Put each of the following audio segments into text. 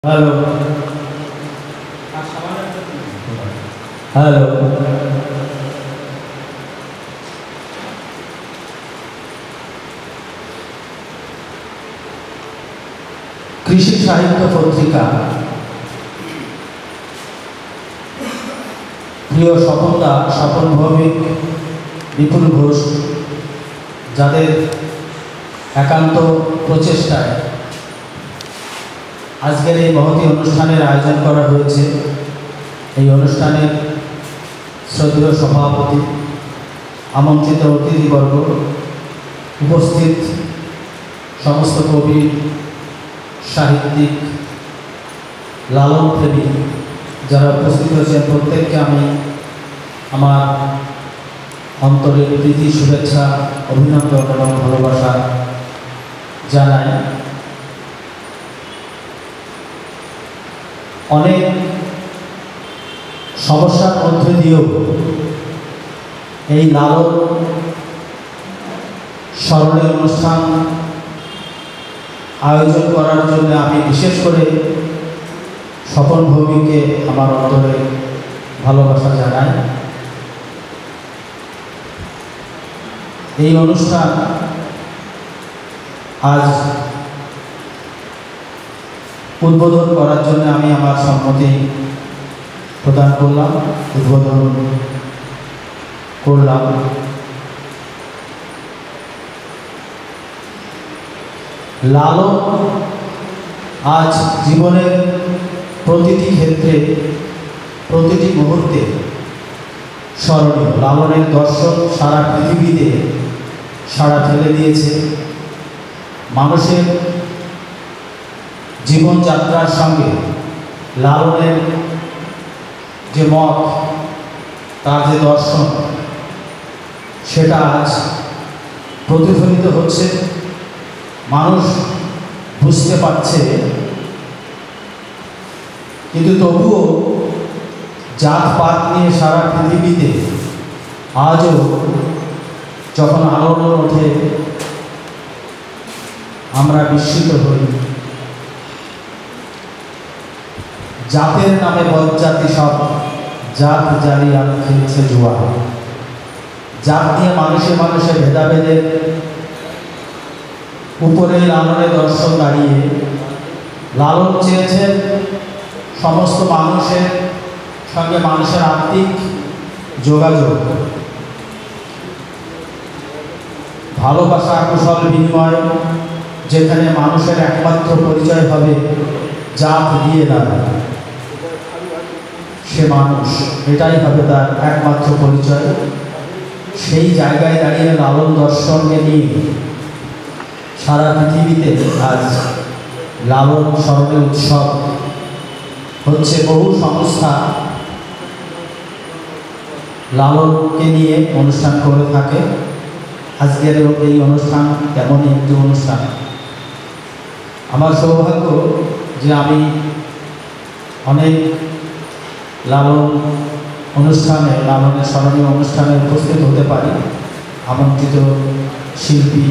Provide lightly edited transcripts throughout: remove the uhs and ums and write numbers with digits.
Hello hello कृषि साहित्य पत्रिका प्रिय স্বপনদা স্বপন ভৌমিক বিপুল ঘোষ যাদের একান্ত প্রচেষ্টায় আজকের এই মহতী অনুষ্ঠানের আয়োজন করা হয়েছে। এই অনুষ্ঠানের শ্রদ্ধেয় সভাপতি, আমন্ত্রিত অতিথিবর্গ, উপস্থিত সমস্ত কবি, সাহিত্যিক, লালন প্রেমী যারা উপস্থিত হয়েছেন প্রত্যেককে আমি আমার অন্তরের প্রীতি, শুভেচ্ছা, অভিনন্দন এবং ভালোবাসা জানাই। অনেক সমস্যার মধ্যে দিয়েও এই লালন স্মরণের অনুষ্ঠান আয়োজন করার জন্য আমি বিশেষ করে স্বপন ভৌমিককে আমার অন্তরে ভালোবাসা জানাই। এই অনুষ্ঠান আজ উদ্বোধন করার জন্য আমি আমার সম্মতি প্রদান করলাম, উদ্বোধন করলাম। লালন আজ জীবনের প্রতিটি ক্ষেত্রে, প্রতিটি মুহূর্তে স্মরণীয়। লালনের দর্শন সারা পৃথিবীতে সাড়া ফেলে দিয়েছে। মানুষের জীবনযাত্রার সঙ্গে লালনের যে মত, তার যে দর্শন, সেটা আজ প্রতিফলিত হচ্ছে। মানুষ বুঝতে পারছে, কিন্তু তবুও জাতপাত নিয়ে সারা পৃথিবীতে আজও যখন আলোড়ন ওঠে আমরা বিস্মিত হই। জাতের নামে বজ্জাতি সব জাত জারি আর খেলছে জুয়া। জাত নিয়ে মানুষে মানুষে ভেদাভেদের উপরে লালনের দর্শন দাঁড়িয়ে লালন চেয়েছেন সমস্ত মানুষের সঙ্গে মানুষের আত্মিক যোগাযোগ, ভালোবাসা, কুশল বিনিময়, যেখানে মানুষের একমাত্র পরিচয় হবে জাত দিয়ে নয়, সে মানুষ, এটাই হবে তার একমাত্র পরিচয়। সেই জায়গায় দাঁড়িয়ে লালন দর্শনকে নিয়ে সারা পৃথিবীতে আজ লালন স্মরণের উৎসব হচ্ছে। বহু সংস্থা লালনকে নিয়ে অনুষ্ঠান করে থাকে। আজকের এই অনুষ্ঠান তেমনই একটি অনুষ্ঠান। আমার সৌভাগ্য যে আমি অনেক লালন অনুষ্ঠানে, লালনের স্মরণীয় অনুষ্ঠানে উপস্থিত হতে পারি আমন্ত্রিত শিল্পী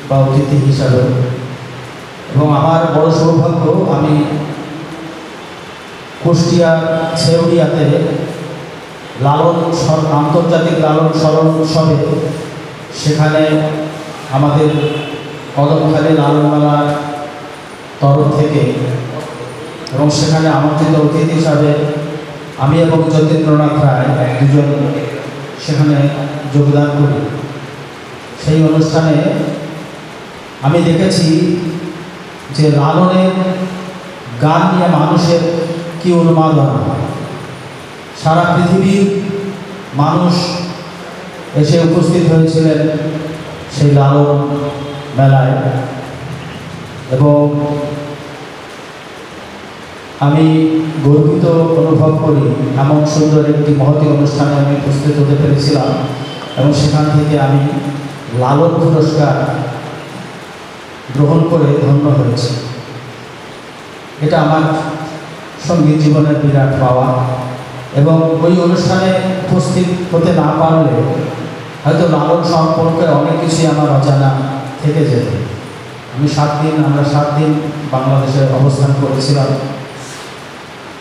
বা অতিথি হিসাবে। এবং আমার বড় সৌভাগ্য, আমি কুষ্টিয়া ছেউড়িয়াতে লালন আন্তর্জাতিক লালন স্মরণ উৎসবে, সেখানে আমাদের কদমখালী লালনমেলার তরফ থেকে এবং সেখানে আমন্ত্রিত অতিথি হিসাবে আমি এবং যতীন্দ্রনাথ রায় দুজন সেখানে যোগদান করি। সেই অনুষ্ঠানে আমি দেখেছি যে লালনের গান নিয়ে মানুষের কি উন্মাদনা। সারা পৃথিবীর মানুষ এসে উপস্থিত হয়েছিলেন সেই লালন মেলায়। এবং আমি গর্বিত অনুভব করি এমন সুন্দর একটি মহতী অনুষ্ঠানে আমি উপস্থিত হতে পেরেছিলাম। এবং সেখান থেকে আমি লালন পুরস্কার গ্রহণ করে ধন্য হয়েছি। এটা আমার সঙ্গীত জীবনের বিরাট পাওয়া। এবং ওই অনুষ্ঠানে উপস্থিত হতে না পারলে হয়তো লালন সম্পর্কে অনেক কিছুই আমার অজানা থেকে যেত। আমরা 7 দিন বাংলাদেশে অবস্থান করেছিলাম,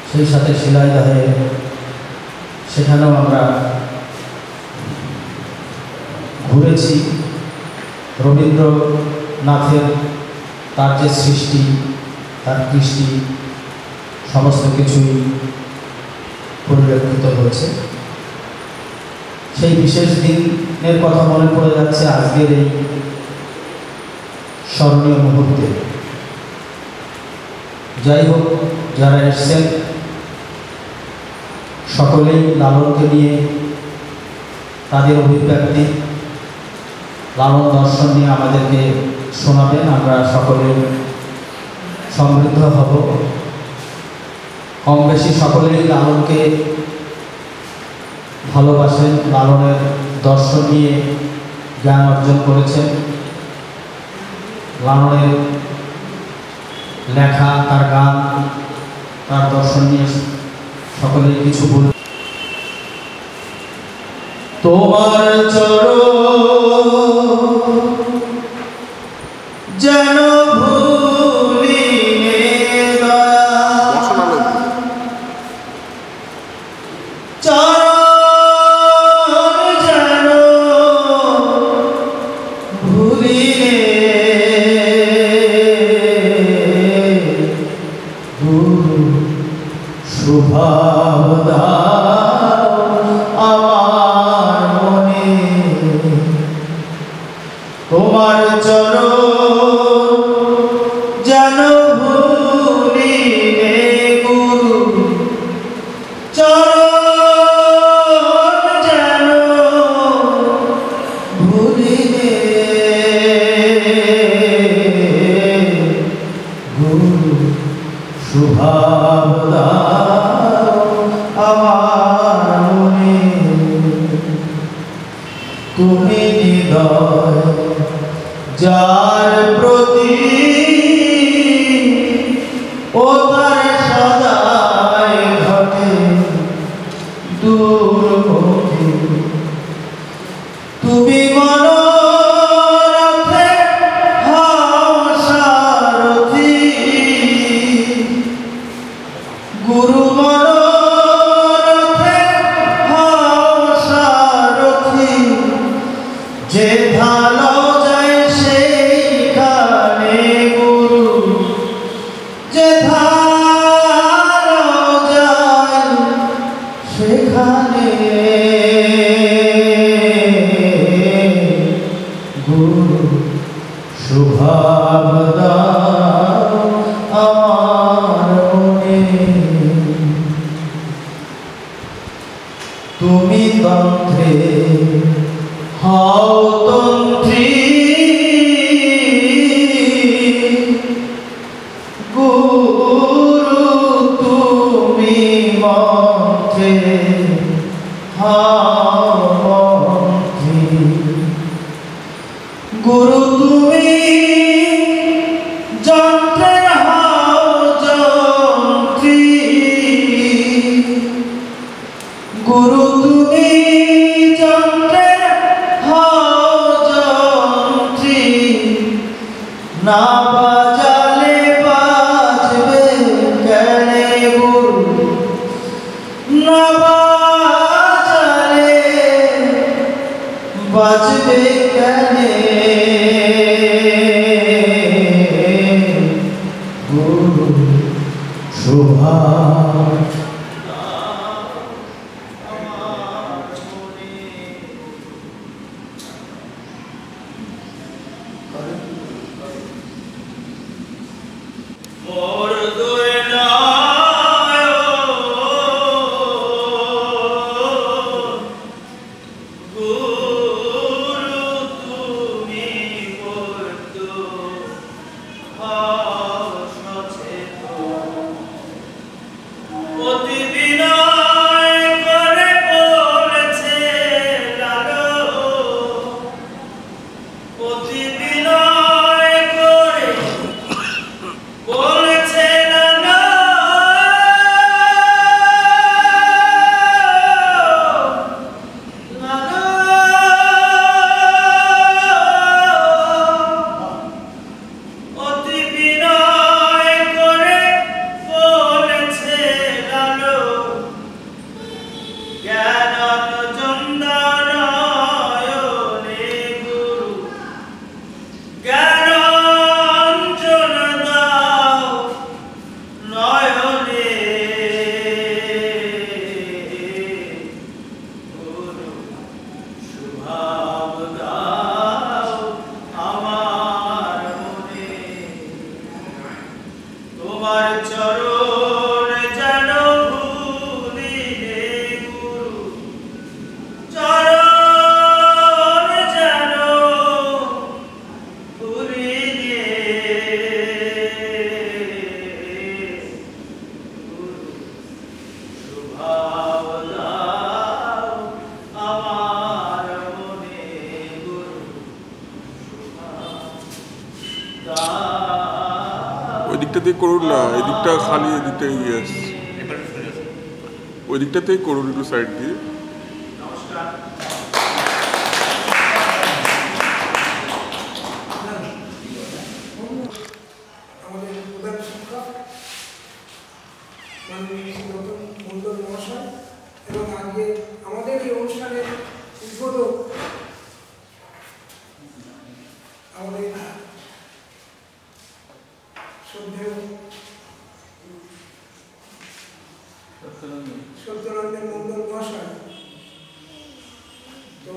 সেই সাথে শিলাইদহে, সেখানেও আমরা ঘুরেছি। রবীন্দ্রনাথের তার যে সৃষ্টি, তার কৃষ্টি সমস্ত কিছুই পরিলক্ষিত হয়েছে। সেই বিশেষ দিনের কথা মনে পড়ে যাচ্ছে আজকের এই স্মরণীয় মুহূর্তে। যাই হোক, যারা এসছেন সকলেই লালনকে নিয়ে তাদের অভিব্যক্তি, লালন দর্শন নিয়ে আমাদেরকে শোনাবেন। আমরা সকলে সমৃদ্ধ হব। কম বেশি সকলেই লালনকে ভালোবাসেন, লালনের দর্শন নিয়ে জ্ঞান অর্জন করেছেন। লালনের লেখা, তার গান, তার দর্শন নিয়ে সকলেই কিছু বল। তোমার চরণ যেন ভুলিনে দয়া, চরণ যেন ভুলিনে গুরু শুভাব দাও আমার মনে। তোমার চরণ যেন ভুলিনে গুরু, চরণ যেন ভুলিনে গুরু শুভাব দাও আমার মনে। তুমি হৃদয় যার প্রতি ও তার সদায় ঘটে দুর্মুখী, তুমি মনোরথে হও সারথি, গুরু মনোরথে হও সারথি, যে ভালো যায় সেইখানে গুরু, যে ভালো যায় সেখানে গুরু শুভাব দাও আমার মনে। তুমি তন্ত্রে হও তন্ত্রী, গুরু তুমি মন্ত্রে হও মন্ত্রী, গুরু তুমি যন্ত্রের হও যন্ত্রী, গুরু তুমি যন্ত্রের হও যন্ত্রী, না বাজালে বাজবে কেনে গুরু, না বাজালে বাজবে কেনে গুরু শোভা। ওই দিকটাতেই করুন না, এই দিকটা খালি, এদিকটা ইয়েস, ওই দিকটাতেই করুন একটু সাইড দিয়ে। আমাদের প্রধান শিক্ষক মাননীয় গৌতম মণ্ডল মহাশয় এবং আজকে আমাদের এই অনুষ্ঠানের উদ্বোধক আমাদের শ্রদ্ধেয় সত্যরঞ্জন মণ্ডল মহাশয়, তো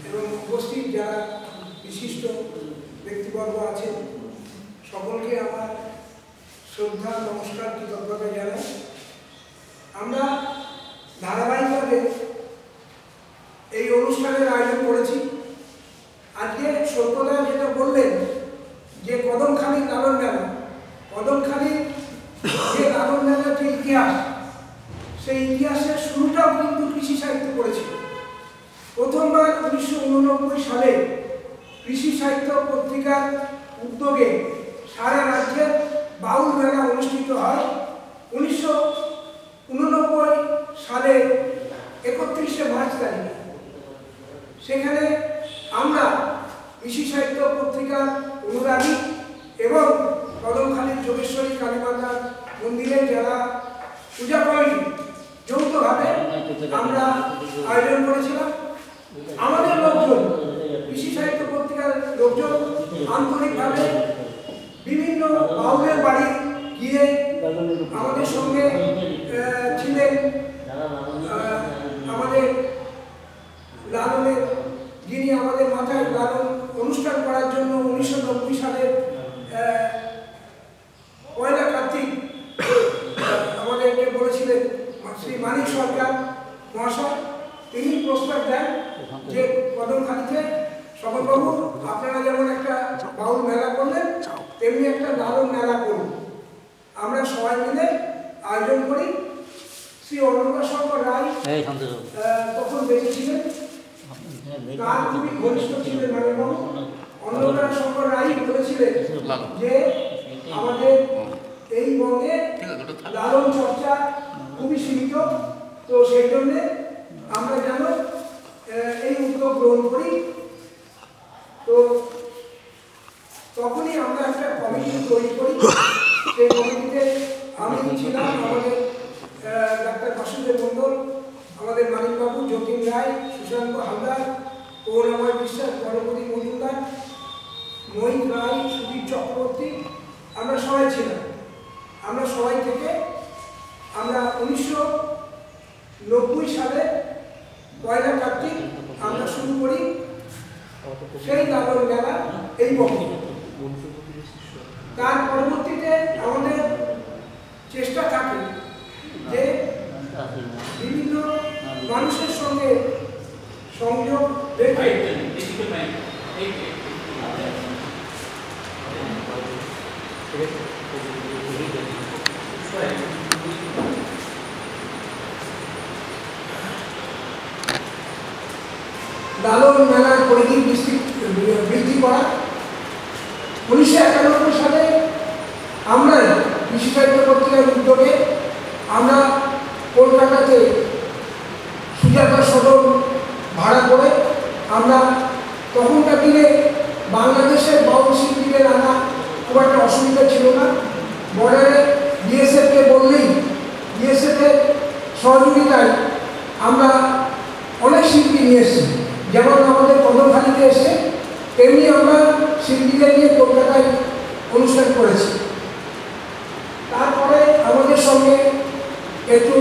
এবং উপস্থিত যারা বিশিষ্ট ব্যক্তিবর্গ আছেন সকলকে আমার শ্রদ্ধা নমস্কার কৃতজ্ঞতা জানাই। আমরা ধারাবাহিকভাবে এই অনুষ্ঠানের আয়োজন করেছি। আজকে সত্যদা যেটা বললেন যে কদমখালি লালন মেলা, কদমখালি যে লালন মেলার যে ইতিহাস, সেই ইতিহাসের শুরুটাও কিন্তু কৃষি সাহিত্য করেছিল। প্রথমবার 1989 সালে কৃষি সাহিত্য পত্রিকার উদ্যোগে সারা রাজ্যে বাউল মেলা অনুষ্ঠিত হয়। 1989 সালে 31শে মার্চ তারিখে সেখানে আমরা কৃষি সাহিত্য পত্রিকার অনুরাগী এবং কদমখালীর যোগেশ্বরী কালীমাতার মন্দিরে যারা পূজা করেন যৌথভাবে আমরা আয়োজন করেছিলাম। আমাদের লোকজন, কৃষি সাহিত্য পত্রিকার লোকজন আন্তরিকভাবে বিভিন্ন বাউলের বাড়ি গিয়ে আমাদের সঙ্গে ছিলেন আমাদের লালনের, যিনি আমাদের মাথায় লালন অনুষ্ঠান করার জন্য 1990 সালের 1 কার্তিক আমাদেরকে বলেছিলেন শ্রী মানিক সরকার মহাশয়। তিনি প্রস্তাব দেন যে কদমখালীতে সকলবাবু আপনারা যেমন একটা বাউল মেলা করলেন তেমনি একটা লালন মেলা করুন। আমরা সবাই মিলে আয়োজন করি। শ্রী অন্নদাশঙ্কর রায় তখন বেঁচে ছিলেন, তার খুবই ঘনিষ্ঠ ছিলেন মানিকবাবু। অন্নদাশঙ্কর রায় বলেছিলেন যে আমাদের এই বঙ্গে লালন চর্চা খুবই সীমিত, তো সেই জন্যে আমরা যেন এই উদ্যোগ গ্রহণ করি। তো তখনই আমরা একটা কমিটি তৈরি করি। সেই কমিটিতে আমি ছিলাম, আমাদের ডাক্তার বাসুদেব মণ্ডল, আমাদের মানিকবাবু, যতীন রায়, সুশান্ত হালদার, করুণাময় বিশ্বাস, গণপতি মজুমদার, মহিত রায়, সুদীপ চক্রবর্তী, আমরা সবাই ছিলাম। আমরা সবাই থেকে আমরা 1990 সালে 1 কার্তিক আমরা শুরু করি সেই লালন মেলা এই বছর। তার পরবর্তীতে আমাদের চেষ্টা থাকে যে বিভিন্ন মানুষের সঙ্গে সংযোগ রেখে লালন মেলার পরিধি বৃদ্ধি করা। 1991 সালে আমরা কৃষি সাহিত্য পত্রিকার উদ্যোগে আমরা কলকাতাতে সুজাতা সদন ভাড়া করে আমরা তখনকার দিনে বাংলাদেশের বাউল শিল্পীদের আনা খুব একটা অসুবিধা ছিল না। বর্ডারে বিএসএফকে বললেই বিএসএফের সহযোগিতায় আমরা অনেক শিল্পী নিয়ে এসেছি। যেমন আমাদের কদমখালীতে এসে তেমনি আমরা শিল্পীদের নিয়ে কলকাতায় অনুষ্ঠান করেছি। তারপরে আমাদের সঙ্গে একটু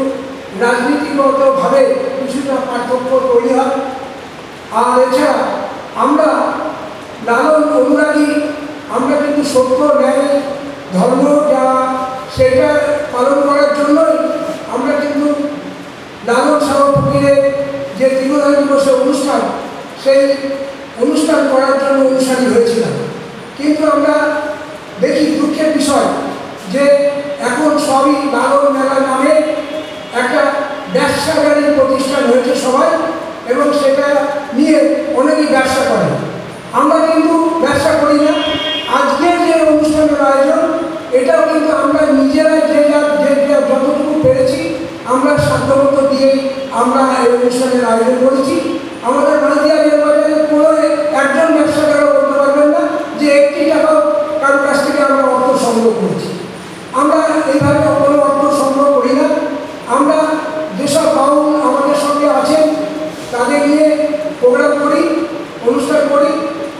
রাজনীতিগতভাবে কিছুটা পার্থক্য তৈরি হয়। আর এছাড়া আমরা লালন অনুরাগী, আমরা কিন্তু সত্য ন্যায় ধর্ম যা সেটা পালন করার জন্যই আমরা কিন্তু লালন সাহ ফকিরের যে তিরোধান দিবসের অনুষ্ঠান, সেই অনুষ্ঠান করার জন্য অনুসারী হয়েছিলাম। কিন্তু আমরা দেখি দুঃখের বিষয় যে এখন সবই লালন মেলা নামে একটা ব্যবসাগারীর প্রতিষ্ঠান হয়েছে সবাই, এবং সেটা নিয়ে অনেকেই ব্যবসা করে। আমরা কিন্তু ব্যবসা করি না। আজকের যে অনুষ্ঠানের আয়োজন এটা আমরা এই অনুষ্ঠানের আয়োজন করেছি। আমাদের মালদিয়া রেলবাজারে কোনো একজন ব্যবসাদারও বলতে পারবেন না যে একটি টাকাও কারোর কাছ থেকে আমরা অর্থ সংগ্রহ করেছি। আমরা এইভাবে কোনো অর্থ সংগ্রহ করি না। আমরা যেসব বাউল আমাদের সঙ্গে আছেন তাদের নিয়ে প্রোগ্রাম করি, অনুষ্ঠান করি।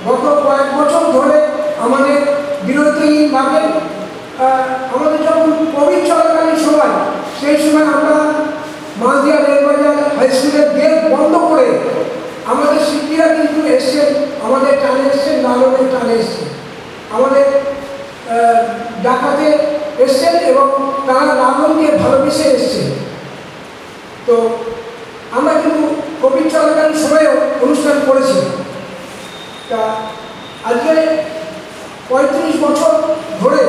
গত কয়েক বছর ধরে আমাদের বিরতিহীনভাবে আমাদের যখন কোভিড চলাকালীন সময়, সেই সময় আমরা মালদিয়া রেলবাজার হাই স্কুলের গেট বন্ধ করে আমাদের শিল্পীরা কিন্তু এসছেন, আমাদের টানে এসছেন, লালনের টানে এসছেন, আমাদের ডাকাতে এসছেন এবং তারা লালনকে ভালোবেসে এসছেন। তো আমরা কিন্তু কোভিড চলাকালীন সময়েও অনুষ্ঠান করেছি। তা আজকে 35 বছর ধরে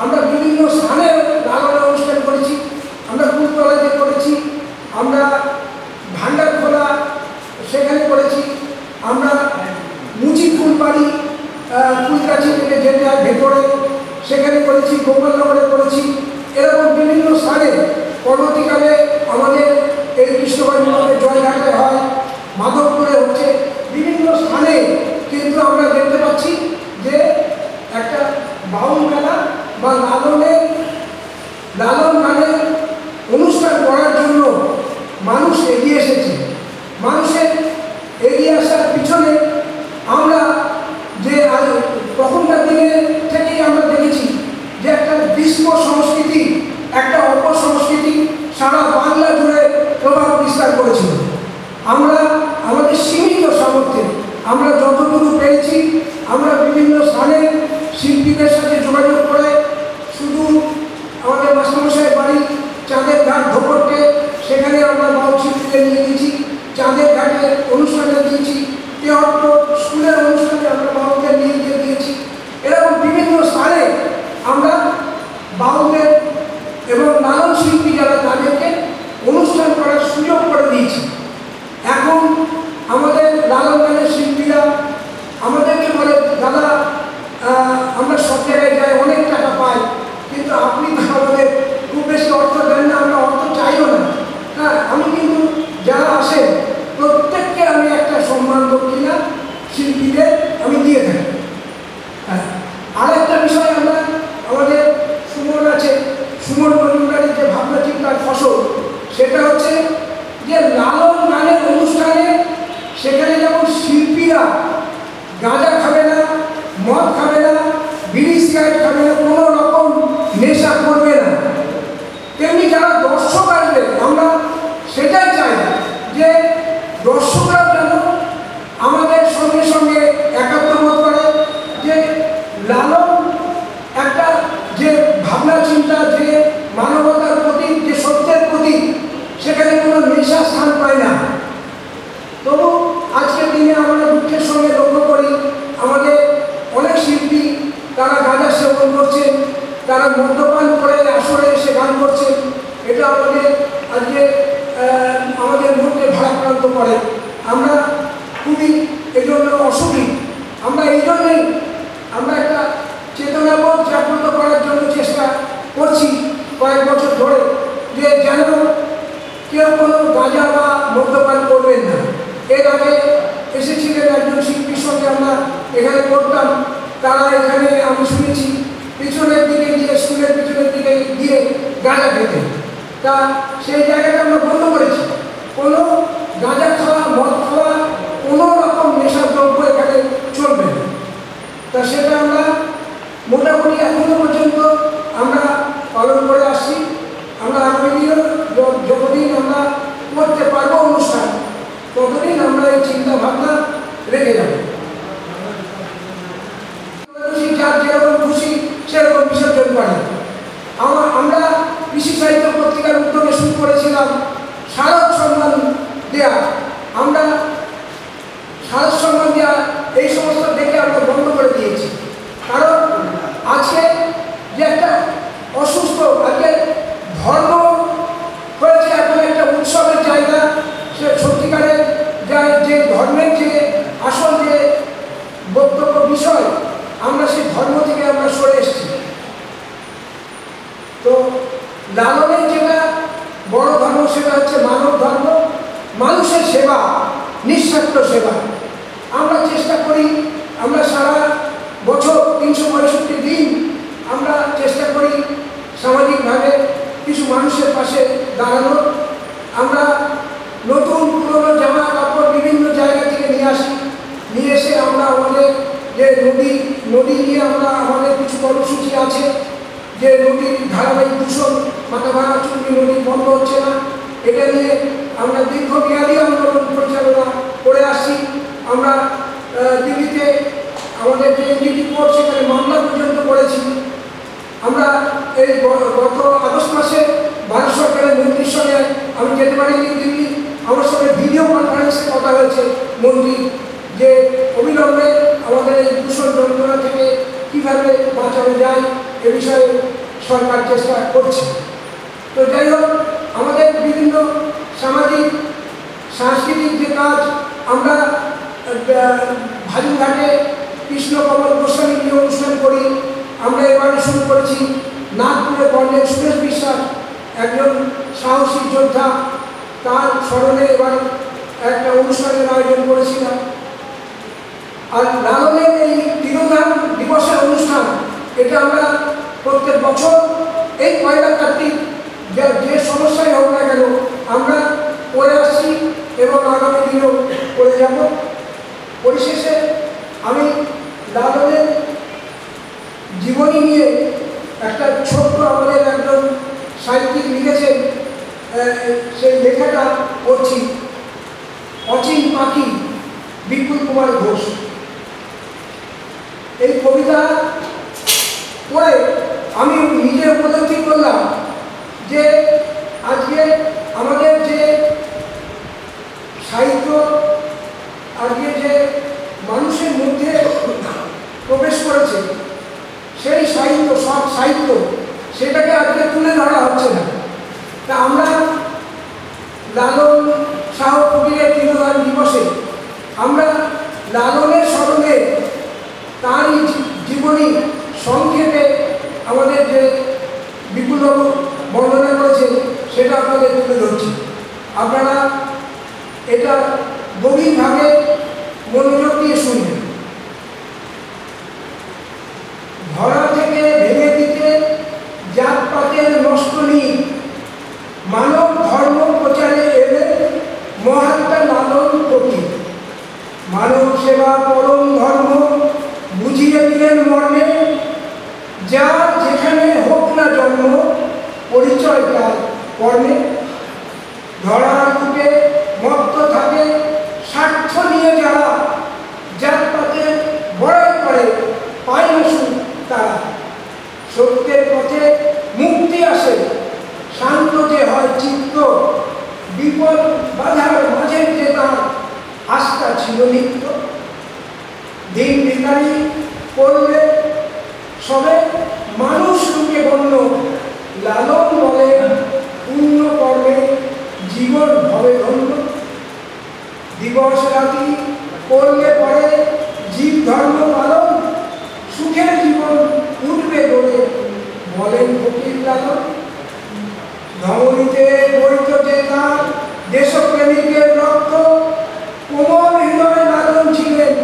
আমরা বিভিন্ন স্থানে লালনের অনুষ্ঠান করেছি। আমরা কুলতলাতে করেছি, আমরা ভান্ডারখোলা সেখানে করেছি, আমরা মুচি ফুলবাড়ি ফুলগাছি থেকে যেতে হয় ভেতরে সেখানে করেছি, গোপালনগরে করেছি। এরকম বিভিন্ন স্থানে পরবর্তীকালে আমাদের এই কৃষ্ণগঞ্জে জয়ঘাটে হয়, মাধবপুরে হচ্ছে, বিভিন্ন স্থানে কিন্তু আমরা দেখতে পাচ্ছি যে একটা বাউল মেলা বা লালন গানের অনুষ্ঠান করার জন্য মানুষ এগিয়ে এসেছে। মানুষের এগিয়ে আসার পিছনে আমরা যে প্রথমটার দিনে থেকেই আমরা দেখেছি যে একটা বিস্ম সংস্কৃতি, একটা অপসংস্কৃতি সারা বাংলা জুড়ে প্রভাব বিস্তার করেছিল। আমরা আমাদের সীমিত সামর্থ্যে আমরা যতটুকু পেরেছি আমরা বিভিন্ন স্থানে শিল্পীদের সাথে যোগাযোগ করে, শুধু আমাদের মাস্টারমশাইয়ের বাড়ি চাঁদের ঘাট ধোপটে, সেখানে আমরা বাউল শিল্পীদের নিয়ে গেছি, চাঁদের ঘাটে অনুষ্ঠানে দিয়েছি, তেহট্ট স্কুলের অনুষ্ঠানে আমরা বাউলদের নিয়ে গিয়ে দিয়েছি। এরকম বিভিন্ন স্থানে আমরা বাউলদের এবং লালন শিল্পী যারা তাদেরকে অনুষ্ঠান করার সুযোগ করে দিয়েছি। এখন আমাদের লালন গানের শিল্পীরা আমাদেরকে বলে, দাদা আমরা সব জায়গায় যাই, অনেক টাকা পাই, কিন্তু আপনি তো আমাদের খুব বেশি অর্থ দেন না, আমরা অর্থ চাইও না। হ্যাঁ, আমি কিন্তু যারা আসেন প্রত্যেককে আমি একটা সম্মান দক্ষিণা শিল্পীদের আমি দিয়ে থাকি। হ্যাঁ, আর একটা বিষয় আমরা আমাদের সুমন আছে, সুমন মজুমদারের যে ভাবনা চিন্তার ফসল, সেটা হচ্ছে যে লালন গানের অনুষ্ঠানে সেখানে যেমন শিল্পীরা গাঁজা খাবে না, মদ খাবে না, বিড়ি সিগারেট খাবে না, কোনো রকম নেশা করবে না, তেমনি যারা দর্শক আসবে আমরা সেটাই চাই যে দর্শকরা যেন আমাদের সঙ্গে সঙ্গে একাত্ম বোধ করে যে লালন একটা যে ভাবনা চিন্তা, যে মানবতার প্রতি, যে সত্যের প্রতি, সেখানে কোনো নেশা স্থান পায় না। তবু আজকের দিনে আমরা দুঃখের সঙ্গে লক্ষ্য করি আমাদের অনেক শিল্পী তারা গাঁজা সেবন করছেন, তারা মদ্যপান করে আসরে এসে গান করছেন। এটা আমাদের আজকে আমাদের মনকে ভারাক্রান্ত করে। আমরা খুবই এই জন্য অসুখী। আমরা এই জন্যই আমরা একটা চেতনাবোধ জাগ্রত করার জন্য চেষ্টা করছি কয়েক বছর ধরে, যে যেন কেউ কোনো গাঁজা বা মদ্যপান করবেন না। এর আগে এসেছিলেন একজন শিল্পীর সঙ্গে আমরা এখানে করতাম, তারা এখানে আমি শুনেছি পিছনের দিকে গিয়ে, স্কুলের পিছনের দিকে গিয়ে গাঁজা খেতেন। তা সেই জায়গাটা আমরা বন্ধ করেছি। কোনো গাঁজা খাওয়া, মদ খাওয়া, কোনো রকম নেশাদ্রব্য এখানে চলবে না। তা সেটা আমরা মোটামুটি এখনো পর্যন্ত আমরা পালন করে আসছি। আমরা আগামী দিনে যতদিন আমরা করতে পারবো অনুষ্ঠান, ততদিন আমরা এই চিন্তা ভাবনা রেখে যাব। যার যেরকম খুশি সেরকম বিসর্জন করে। আমরা কৃষি সাহিত্য পত্রিকার উদ্যোগে শুরু করেছিলাম শারদ সম্মান দেয়া। আমরা শারদ সম্মান দেওয়া এই সমস্ত দেখে আমরা বন্ধ করে দিয়েছি। কারণ আজকে যে একটা অসুস্থ, আজকে ধর্ম হয়েছে এখন একটা উৎসবের জায়গা। সে সত্যিকারের যে ধর্মের যে আসল যে বক্তব্য বিষয়, আমরা সেই ধর্ম থেকে আমরা সরে এসেছি। তো লালনের যেটা বড় ধর্ম সেটা হচ্ছে মানব ধর্ম। মানুষের সেবা, নিঃস্বার্থ সেবা। আমরা চেষ্টা করি, আমরা সারা বছর 365 দিন আমরা চেষ্টা করি সামাজিকভাবে কিছু মানুষের পাশে দাঁড়ানোর। আমরা নতুন পুরনো জামা কাপড় বিভিন্ন জায়গা থেকে নিয়ে আসি, নিয়ে এসে আমরা আমাদের যে নদী নিয়ে আমরা আমাদের কিছু কর্মসূচি আছে, যে নদীর ধারাবাহিক দূষণ, মাথাভাঙা চুল্লি নদী বন্ধ হচ্ছে না, এটা নিয়ে আমরা দীর্ঘমেয়াদী আন্দোলন পরিচালনা করে আসছি। আমরা দিল্লিতে আমাদের যে এনজিটি কোর্ট, সেখানে মামলা পর্যন্ত করেছি। আমরা এই গত আগস্ট মাসে ভারত সরকারের মন্ত্রীর সঙ্গে আমি যেতে পারিনি দিল্লি, আমার সঙ্গে ভিডিও কনফারেন্সে কথা হয়েছে মন্ত্রী, যে অবিলম্বে আমাদের এই দূষণ যন্ত্রণা থেকে কীভাবে বাঁচানো যায় এ বিষয়ে সরকার চেষ্টা করছে। তো যাই হোক, আমাদের বিভিন্ন সামাজিক সাংস্কৃতিক যে কাজ, আমরা ভাজুঘাটে কৃষ্ণকমল গোস্বামী নিয়ে অনুষ্ঠান করি। আমরা এবারে শুরু করেছি নাগপুরে কর্নেল সুরেশ বিশ্বাস, একজন সাহসী যোদ্ধা, তার স্মরণে এবার একটা অনুষ্ঠানের আয়োজন করেছিলাম। আর লালনের এই তিরোধান দিবসের অনুষ্ঠান, এটা আমরা প্রত্যেক বছর এই 1 কার্তিক যে সমস্যাই হোক না কেন আমরা করে আসছি এবং আগামী দিনেও করে যাব। পরিশেষে আমি লালনের জীবনী নিয়ে একটা ছোট্ট, আমাদের একজন সাহিত্যিক লিখেছেন, সেই লেখাটা পড়ছি। অচিন পাখি, বিপুল কুমার ঘোষ। এই কবিতা পড়ে আমি নিজে উপলব্ধি করলাম যে আজকে আমাদের যে সাহিত্য, আজকে যে মানুষের মধ্যে প্রবেশ করেছে, সেই সাহিত্য, সব সাহিত্য, সেটাকে আজকে তুলে ধরা হচ্ছে না। তা আমরা লালন শাহ কবিরের তিরোধান দিবসে আমরা লালনের স্মরণে তারই জীবনী সংক্ষেপে আমাদের যে বিপুলবাবু বর্ণনা করেছে সেটা আপনাদের তুলে ধরছি। আপনারা এটা গভীরভাবে মনোযোগ দিয়ে শুনবেন। ধরা থেকে ভেঙে দিতে জাতপাতের নষ্টনী, মানব ধর্ম প্রচারে এলে মহাত্মা লালন কবি। মানব সেবা পরম ধর্ম বুঝিয়ে দিলেন মর্মে, যার যেখানে হোক না জন্ম পরিচয় তার কর্মে। ধরার বুকে মত্ত থাকে স্বার্থ নিয়ে যারা, জাতপাতে বড়াই করে পায় না সুখ তারা। সত্যের পথে মুক্তি আসে, শান্ত যে হয় চিত্ত, বিপদ বাধার মাঝে যে তার আস্থা ছিল নিত্য। দিন ভিখারি করলে সবে মানুষ রূপে গণ্য, লালন বলেন পুণ্য কর্মে জীবন হবে ধন্য। দিবস রাতি করলে পরে জীব ধর্ম পালন, সুখের জীবন উঠবে গড়ে বলেন ফকির লালন। ধমনীতে বইত যে তার দেশপ্রেমিকের রক্ত, কোমল হৃদয় লালন ছিলেন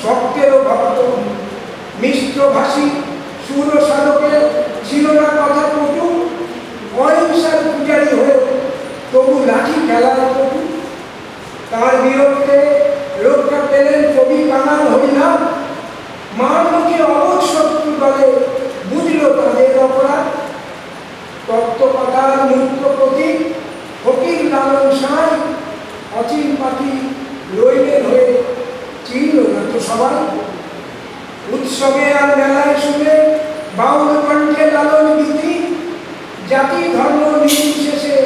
শক্তেরও ভক্ত। মিষ্টভাষী সুর সাধকের ছিল না কথা কটু, অহিংসার পূজারী হয়ে তবু লাঠি খেলার পটু। তার বিরুদ্ধে রক্ষা পেলেন কবি কানাল হরিনাথ, মার মুখে অবধ শত্রু দলে বুঝল তাদের অপরাধ। তত্ত্বপাতার মুক্ত প্রতীক ফকির লালন সাঁই, অচিন পাখি রইলেন হয়ে চিনল না তো সবাই। উৎসবে আর মেলায় শুনে বাউল কণ্ঠে লালন গীতি, জাতি ধর্ম নির্বিশেষে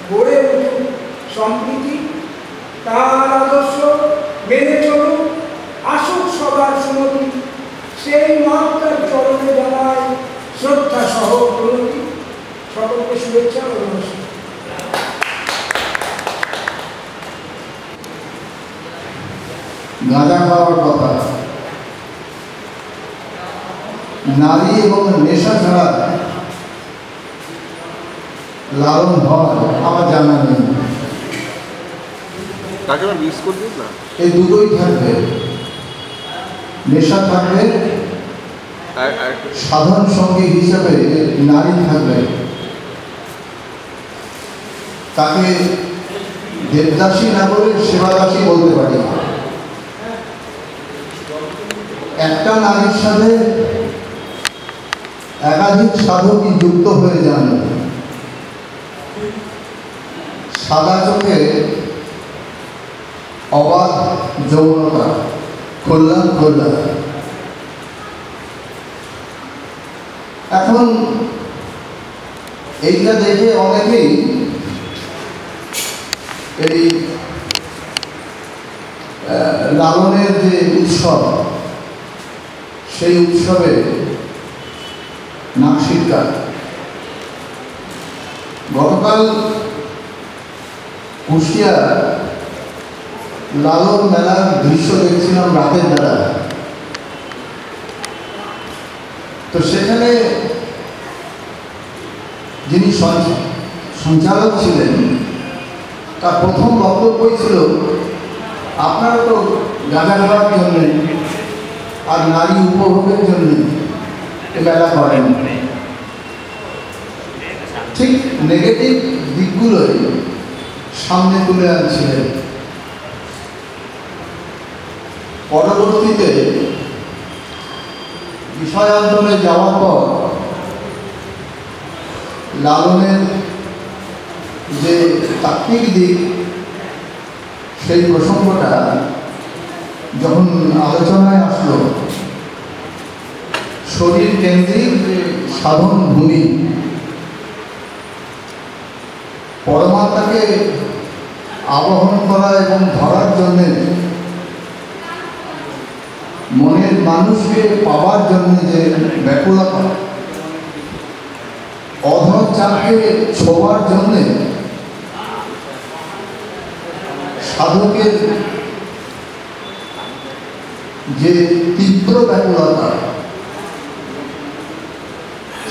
গড়ে উঠুক সম্প্রীতি। তার আদর্শ মেনে চলুক, আসুক সবার সুমতি, সেই মহাত্মার চরণে জানায় শ্রদ্ধা সহ প্রণতি। সকলকে শুভেচ্ছা ও নমস্কার। গাঁজা খাওয়ার কথা, নারী এবং নেশা ছাড়া লালন হয় আমার জানা নেই। তাকে আমি মিস করে দিই না। এই দুটোই থাকবে, নেশা থাকবে, সাধন সঙ্গী হিসাবে নারী থাকবে। তাকে দেবদাসী না বলে সেবাদাসী বলতে পারি। একটা নারীর সাথে একাধিক সাধকই যুক্ত হয়ে যান। সাদা চোখে অবাধ যৌনতা, কল্যাণ কল্যাণ। এখন এইটা দেখে অনেকেই এই লালনের যে উৎসব, সেই উৎসবে নাক সিটকায়। গতকাল কুষ্টিয়া লালন মেলার দৃশ্য দেখছিলাম রাতের বেলা। তো সেখানে যিনি সঞ্চালক ছিলেন, তার প্রথম বক্তব্যই ছিল, আপনারা তো গাঁজা খাওয়ার জন্যে আর নারী উপভোগের জন্য এ মেলা করেন। ঠিক নেগেটিভ দিকগুলোই সামনে তুলে আনছিলেন। পরবর্তীতে বিষয়ান্তরে যাওয়ার পর লালনের যে তাত্ত্বিক দিক, সেই প্রসঙ্গটা যখন আলোচনায় আসলো, শরীর কেন্দ্রিক যে সাধন ভূমি, পরমাত্মাকে আবহন করা এবং ধরার জন্যে, মনের মানুষকে পাওয়ার জন্য যে ব্যাকুলতা, অধর চাপকে ছোঁয়ার জন্যে সাধকের যে তীব্র ব্যাকুলতা,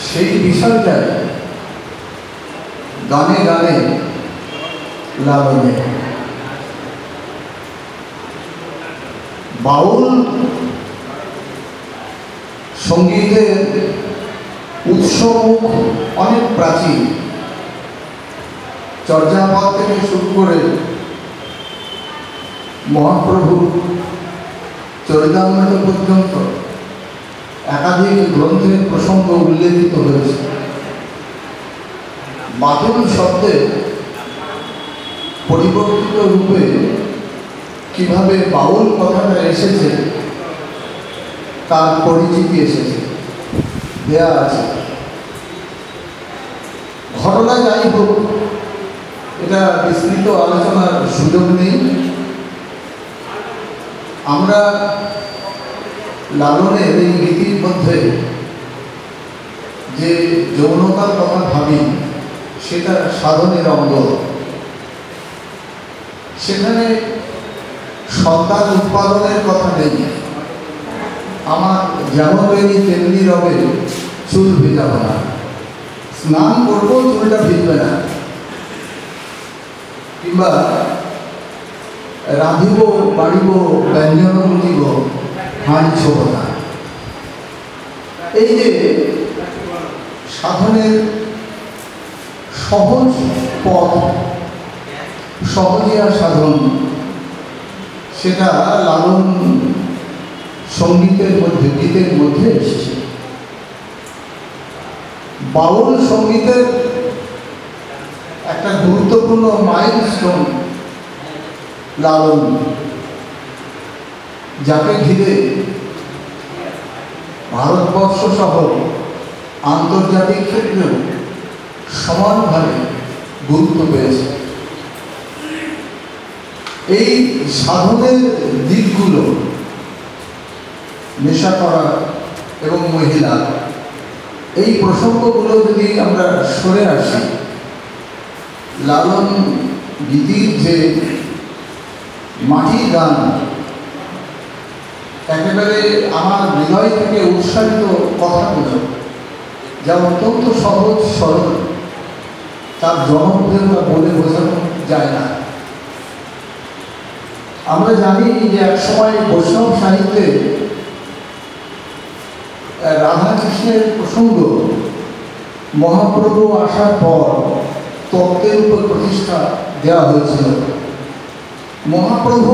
সেই বিষয়টাই গানে গানে লালনে। বাউল সঙ্গীতের উৎসমুখ অনেক প্রাচীন। চর্যাপদ থেকে শুরু করে মহাপ্রভু চরিতামৃত পর্যন্ত একাধিক গ্রন্থের প্রসঙ্গ উল্লেখিত হয়েছে। বাদুল শব্দে পরিবর্তিত রূপে কিভাবে বাউল কথাটা এসেছে, তার পরিচিতি এসেছে, দেয়া আছে। ঘটনা যাই হোক, এটা বিস্তৃত আলোচনার সুযোগ নেই। আমরা লালনের এই নীতির মধ্যে যে যৌনতার কথা ভাবি, সেটা সাধনের অঙ্গ। সেখানে সন্তান উৎপাদনের কথা নেই। আমার যেমন বেরি তেমনি রবে, চুল ভিজাবো না, স্নান করবো চুলটা ভিজবে না, কিংবা রাঁধিব বাড়িব ব্যঞ্জন দিব হাঁড়ি ছোব না। এই যে সাধনের সহজ পথ, সহজিয়া সাধন, সেটা লালন সঙ্গীতের মধ্যে, গীতের মধ্যে এসেছে। বাউল সঙ্গীতের একটা গুরুত্বপূর্ণ মাইলস্টোন লালন, যাকে ঘিরে ভারতবর্ষ সহ আন্তর্জাতিক ক্ষেত্রেও সমানভাবে গুরুত্ব পেয়েছে। এই সাধনের দিকগুলো, নেশা করা এবং মহিলা, এই প্রসঙ্গগুলো যদি আমরা সরে আসি, লালন গীতির যে মাটির গান, একেবারে আমার হৃদয় থেকে উৎসাহিত কথাগুলো, যা অত্যন্ত সহজ সরল, তার জনপ্রিয়তা বলে বোঝানো যায় না। আমরা জানি যে এক সময় বৈষ্ণব সাহিত্যে রাধাকৃষ্ণের প্রসঙ্গ মহাপ্রভু আসার পর তত্ত্বের উপর প্রতিষ্ঠা দেওয়া হয়েছিল। মহাপ্রভু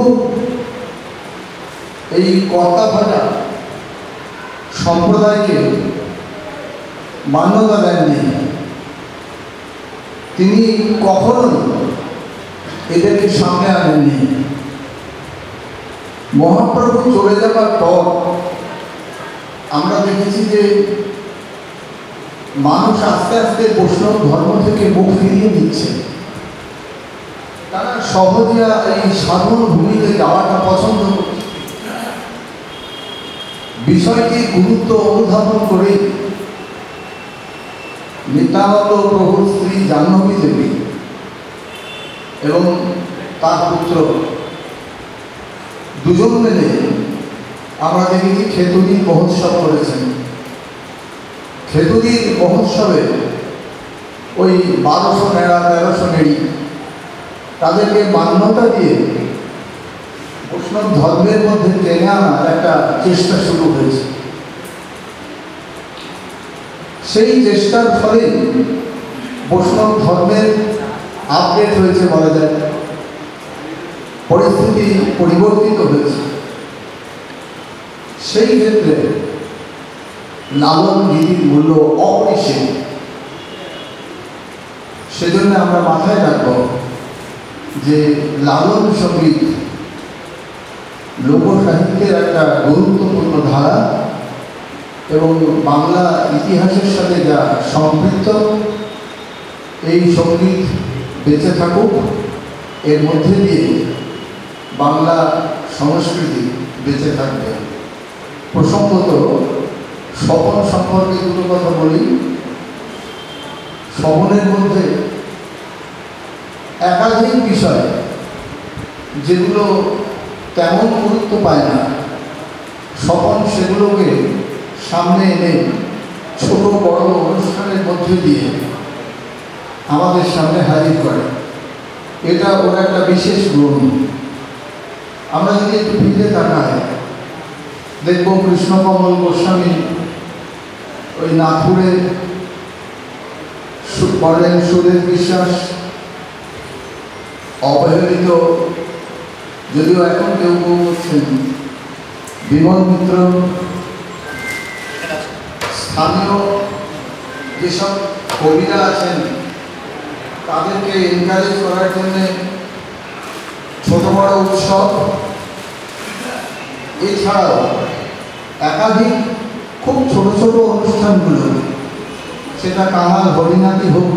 এই কর্তাভাজা সম্প্রদায়কে মান্যতা দেননি। তিনি কখনোই এদেরকে সামনে আনেননি। মহাপ্রভু চলে যাবার পর আমরা দেখেছি যে মানুষ আস্তে আস্তে বৈষ্ণব ধর্ম থেকে মুখ ফিরিয়ে নিচ্ছে। তারা সহজে এই সাধন ভূমিতে যাওয়াটা পছন্দ করছে। বিষয়টির গুরুত্ব অনুধাবন করে নিত্যানন্দ প্রভুর স্ত্রী জাহ্নবী দেবী এবং তার পুত্র দুজন মিলে আমরা দেখেছি খেতুরির মহোৎসব করেছেন। খেতুরির মহোৎসবে ওই 1200 নেড়া 1300 নেড়ি তাদেরকে মান্যতা দিয়ে বৈষ্ণব ধর্মের মধ্যে টেনে আনার একটা চেষ্টা শুরু হয়েছে। সেই চেষ্টার ফলে বৈষ্ণব ধর্মের আপডেট হয়েছে বলা যায়, পরিস্থিতি পরিবর্তিত হয়েছে। সেই ক্ষেত্রে লালন গীতির মূল্য অপরিসীম। সেজন্য আমরা মাথায় রাখব যে লালন সঙ্গীত লোকসাহিত্যের একটা গুরুত্বপূর্ণ ধারা এবং বাংলা ইতিহাসের সাথে যা সম্পৃক্ত, এই সঙ্গীত বেঁচে থাকুক, এর মধ্যে দিয়ে বাংলা সংস্কৃতি বেঁচে থাকবে। প্রসঙ্গত স্বপন সম্পর্কে দুটো কথা বলি। স্বপনের মধ্যে একাধিক বিষয় যেগুলো তেমন গুরুত্ব পায় না, স্বপন সেগুলোকে সামনে এনে ছোট বড় অনুষ্ঠানের মধ্যে দিয়ে আমাদের সামনে হাজির করে। এটা ওর একটা বিশেষ গুণ। আমরা যদি একটু ফিরে তাকাই দেখব কৃষ্ণকমল গোস্বামী ওই নাথুরে বলেন সুরেশ বিশ্বাস অবহেলিত, যদিও এখন কেউ কেউ করছেন, বিমল মিত্র, স্থানীয় যেসব কবিরা আছেন তাদেরকে এনকারেজ করার জন্যে ছোট বড় উৎসব, এছাড়াও একাধিক খুব ছোট ছোট অনুষ্ঠানগুলো, সেটা কাহাল হরিনাথই হোক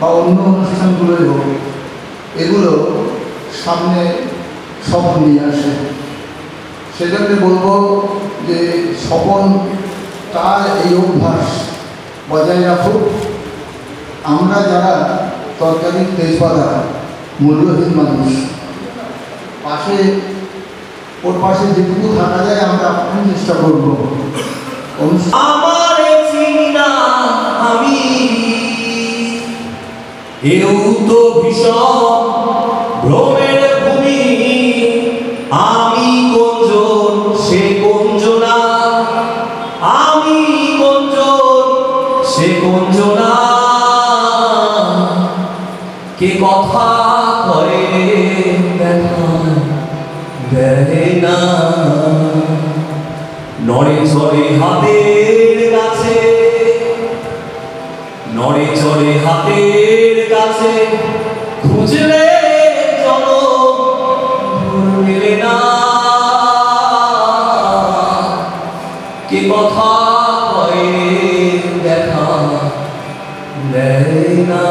বা অন্য অনুষ্ঠানগুলোই হোক, এগুলো সামনে স্বপন নিয়ে আসে। সেজন্য বলবো যে স্বপন তার এই অভ্যাস বজায় রাখুক। আমরা যারা তরকারির তেজপাতা মূল্যহীন মানুষ, ওর পাশে যেটুকু থাকা যায় আমরা আপনার চেষ্টা করবো। আমি এও তো ভীষণ ভ্রমের ভূমি, আমি কোনজন সে কোনজনা, আমি কোনজন সে কোনজনা, কে কথা করে দেখা দেয় না, নড়ে চড়ে হাতের কাছে, নড়ে চড়ে হাতের কাছে, খুঁজলে চলো মেলে না, কে কথা কয়ে দেখা দেয় না।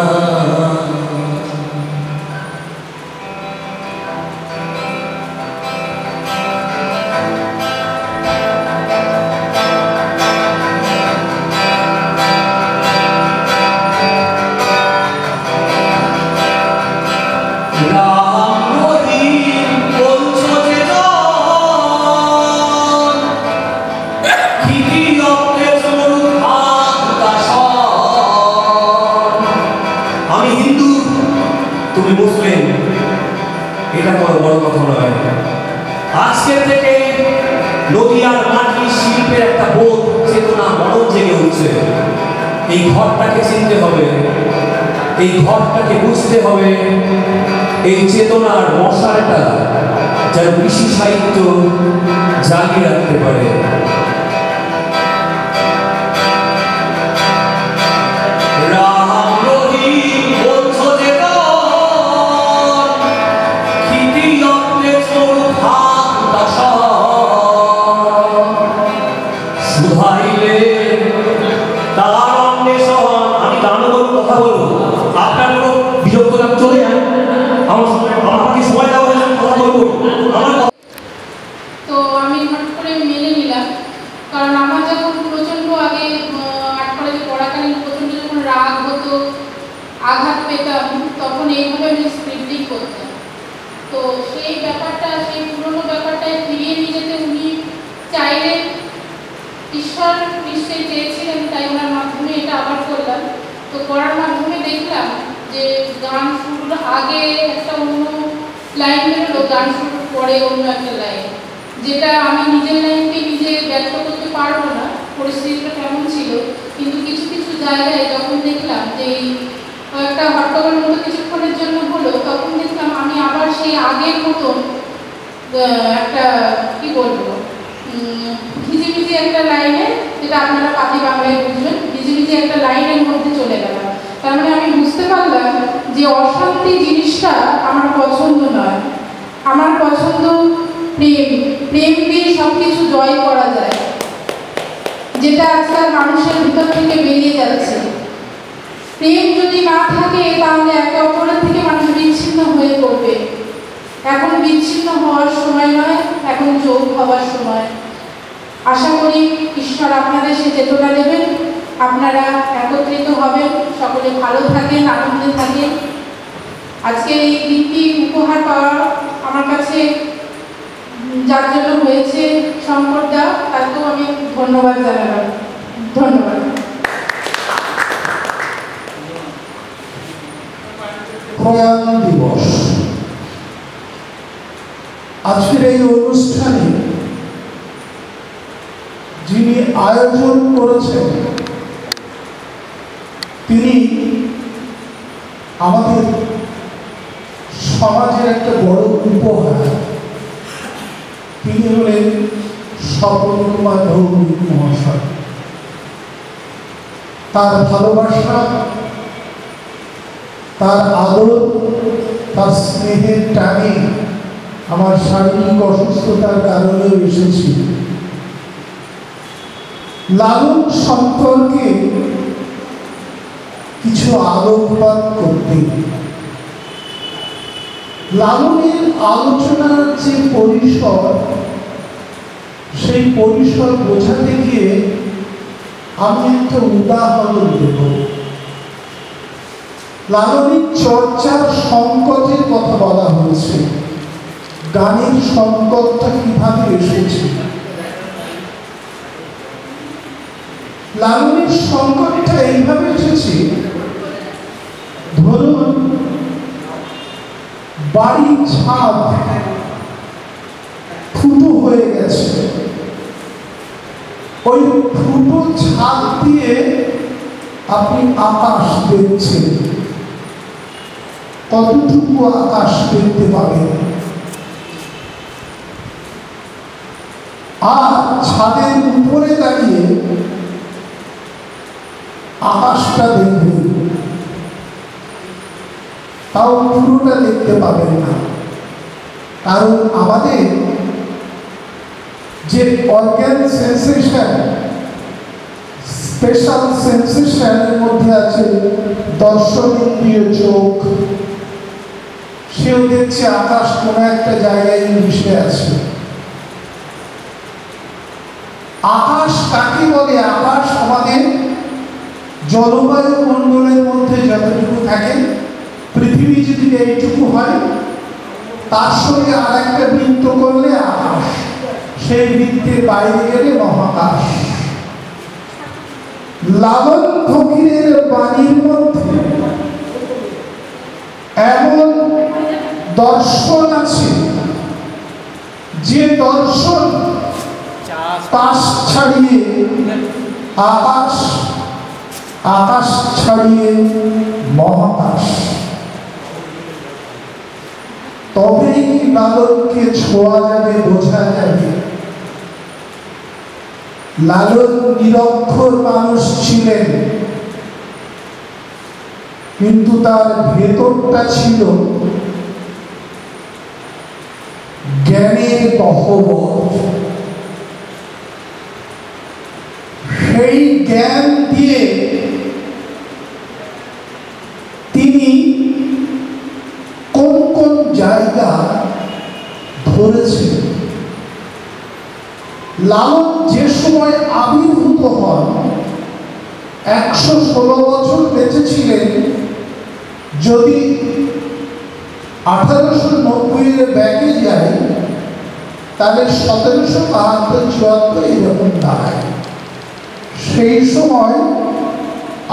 তুমি মুসলিম, এটা বড় কথা নয়। আজকের থেকে নদিয়ার মাটি শিল্পের একটা বোধ চেতনা মনন জেগে উঠছে। এই ঘরটাকে চিনতে হবে, এই ঘরটাকে বুঝতে হবে, এই চেতনার মশালটা যেন কৃষি সাহিত্য জাগিয়ে রাখতে পারে। আঘাত পেতাম তখন এইভাবে আমি স্ক্রিপ্টিং করতাম। তো সেই ব্যাপারটা, সেই পুরনো ব্যাপারটায় ফিরিয়ে নিয়ে যেতে উনি চাইলেন, ঈশ্বর নিশ্চয়ই চেয়েছিলেন, তাই ওনার মাধ্যমে এটা আবার করলাম। তো করার মাধ্যমে দেখলাম যে গান শুরুর আগে একটা অন্য লাইন বেরোলো, গান শুরুর পরে অন্য একটা লাইন, যেটা আমি নিজের লাইনকে নিজে ব্যক্ত করতে পারবো না, পরিস্থিতিটা কেমন ছিল। কিন্তু কিছু কিছু জায়গায় যখন দেখলাম যে একটা হট্টগোল মতো কিছুক্ষণের জন্য হলো, তখন দেখলাম আমি আবার সেই আগের মতন একটা কি বলবো ভিজিভিজি একটা লাইনে, যেটা আপনারা পাতি বাংলায় বুঝবেন, ভিজিভিজি একটা লাইনের মধ্যে চলে গেলাম। তার মানে আমি বুঝতে পারলাম যে অশান্তি জিনিসটা আমার পছন্দ নয়, আমার পছন্দ প্রেম। প্রেম দিয়ে সব কিছু জয় করা যায়, যেটা আজকাল মানুষের ভিতর থেকে বেরিয়ে যাচ্ছে। প্রেম যদি না থাকে তাহলে একে অপরের থেকে মানুষ বিচ্ছিন্ন হয়ে পড়বে। এখন বিচ্ছিন্ন হওয়ার সময় নয়, এখন যোগ হওয়ার সময়। আশা করি ঈশ্বর আপনাদের সে চেতনা দেবেন, আপনারা একত্রিত হবেন, সকলে ভালো থাকেন, আনন্দে থাকেন। আজকে এই দিনটি উপহার পাওয়া আমার কাছে যার জন্য হয়েছে শঙ্করদা, তাকেও আমি ধন্যবাদ জানালাম। ধন্যবাদ। প্রয়াণ দিবস, আজকের এই অনুষ্ঠানে যিনি আয়োজন করেছেন তিনি আমাদের সমাজের একটা বড় উপহার। তিনি হলেন স্বপন কুমার ভৌমিক মহাশয়। তার ভালোবাসা, তার আদর, তার স্নেহের টানে আমার শারীরিক অসুস্থতার কারণেও এসেছি। লালন সম্পর্কে কিছু আলোকপাত করতে। লালনের আলোচনার যে পরিসর, সেই পরিসর বোঝাতে গিয়ে আমি একটা উদাহরণ দেব। লালনের চর্চার সংকটের কথা বলা হয়েছে, গানের সংকটটা কিভাবে এসেছে। লালনের সংকটটা এইভাবে এসেছে, ধরুন বাড়ির ছাদ ফুটো হয়ে গেছে, ওই ফুটো ছাদ দিয়ে আপনি আকাশ দেখছেন, কতটুকু আকাশ দেখতে পাবেন? আর ছাদের উপরে দাঁড়িয়ে আকাশটা দেখবেন, তাও পুরোটা দেখতে পাবেন না। কারণ আমাদের যে অর্গান সেন্সেশন, স্পেশাল সেন্সেশনের মধ্যে আছে দর্শনেন্দ্রিয় চোখ, সেও দেখছে আকাশ কোনো একটা জায়গায় মিশে আছে। আকাশ কাকে বলে? আকাশ আমাদের জলবায়ু মণ্ডলের মধ্যে যতটুকু থাকে, পৃথিবী যদি এইটুকু হয়, তার সঙ্গে আর একটা বৃত্ত করলে আকাশ, সেই বৃত্তের বাইরে গেলে মহাকাশ। লালন ফকিরের বাণীর মধ্যে এমন দর্শন আছে যে দর্শন পাশ ছাড়িয়ে আকাশ, আকাশ ছাড়িয়ে মহাকাশ, তবেই লালনকে ছোঁয়া যাবে, বোঝা যাবে। লালন নিরক্ষর মানুষ ছিলেন, কিন্তু তার ভেতরটা ছিল জ্ঞানের গহ্বর। সেই জ্ঞান দিয়ে তিনি কোন কোন জায়গা ধরেছেন। লালন যে সময় আবির্ভূত হন 116 বছর বেঁচেছিলেন। যদি 1890 ব্যাগে যায় তাহলে 1772-74 এরকম দাঁড়ায়। সেই সময়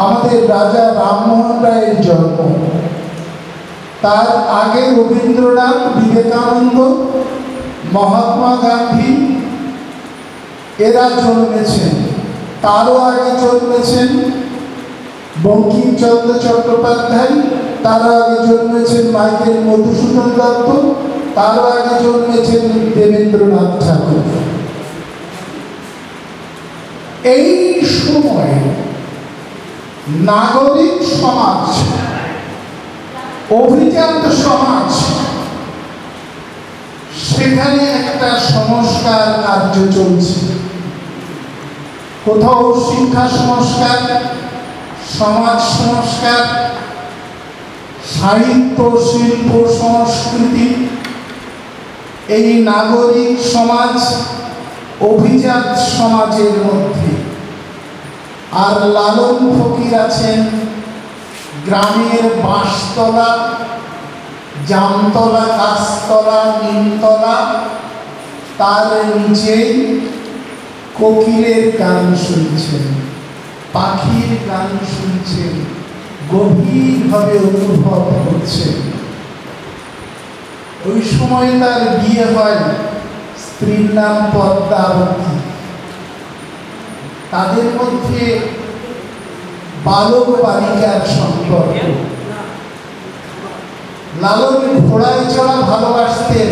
আমাদের রাজা রামমোহন রায়ের জন্ম। তার আগে রবীন্দ্রনাথ, বিবেকানন্দ, মহাত্মা গান্ধী এরা জন্মেছেন। তারও আগে জন্মেছেন বঙ্কিমচন্দ্র চট্টোপাধ্যায়, তারও আগে জন্মেছেন মাইকেল মধুসূদন দত্ত, তারও আগে জন্মেছেন দেবেন্দ্রনাথ ঠাকুর। এই সময় নাগরিক সমাজ, অভিজাত সমাজ, সেখানে একটা সংস্কার কার্য চলছে। কোথাও শিক্ষা সংস্কার, সমাজ সংস্কার, সাহিত্য, শিল্প, সংস্কৃতি, এই নাগরিক সমাজ অভিজাত সমাজের মধ্যে। আর লালন ফকির আছেন গ্রামের বাঁশতলা, জামতলা, গাছতলা, নিমতলা, তার নিচে কোকিলের গান শুনছেন, পাখির গান শুনছেন, গভীরভাবে অনুভব করছেন। ওই সময় তার বিয়ে হয়, স্ত্রীর নাম পদ্মাবতী। তাদের মধ্যে বালক বালিকার সম্পর্ক। লালন ঘোড়ায় চড়া ভালোবাসতেন।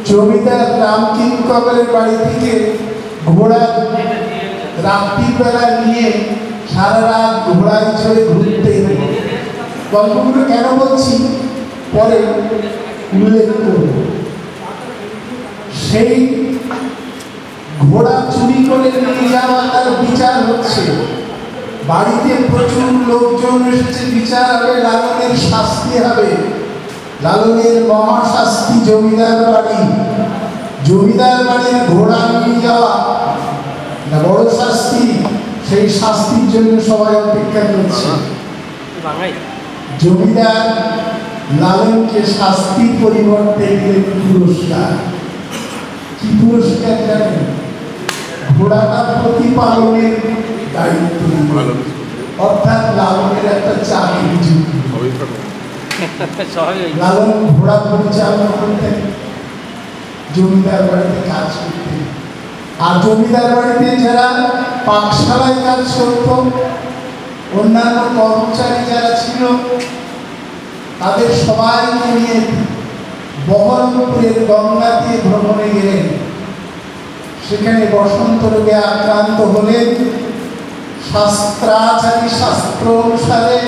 জমিদার রামকিঙ্করের বাড়ি থেকে ঘোড়া রাত্রিবেলা নিয়ে সারা রাত ঘোড়ায় চড়ে ঘুরতেন। গল্পগুলো কেন বলছি পরে উল্লেখ করব। সেই ঘোড়া চুরি করে নিয়ে যাওয়া তার বিচার হচ্ছে। বাড়িতে প্রচুর লোকজন এসেছে, বিচার হবে, লালনের শাস্তি হবে। লালনের মহাশাস্তি জমিদার বাড়ি। জমিদার বাড়ির ঘোড়া নিয়ে যাওয়া বড় শাস্তি। সেই শাস্তির জন্য সবাই অপেক্ষা করছে। জমিদার লালনকে শাস্তির পরিবর্তে দিলেন পুরস্কার। কি পুরস্কার জানেন? ঘোড়াটা প্রতিপালনের দায়িত্ব, অর্থাৎ লালনের একটা চাকরি যুক্তি। লালন ঘোড়া পরিচালনা করতেন, জমিদার বাড়িতে কাজ করতেন। আর জমিদার বাড়িতে যারা পাকশালায় কাজ করত, অন্যান্য কর্মচারী যারা ছিল, তাদের সবাইকে নিয়ে বহরমপুরের গঙ্গাতে ভ্রমণে গেলেন। সেখানে বসন্ত রোগে আক্রান্ত হলেন। শাস্ত্রাচারী শাস্ত্র অনুসারে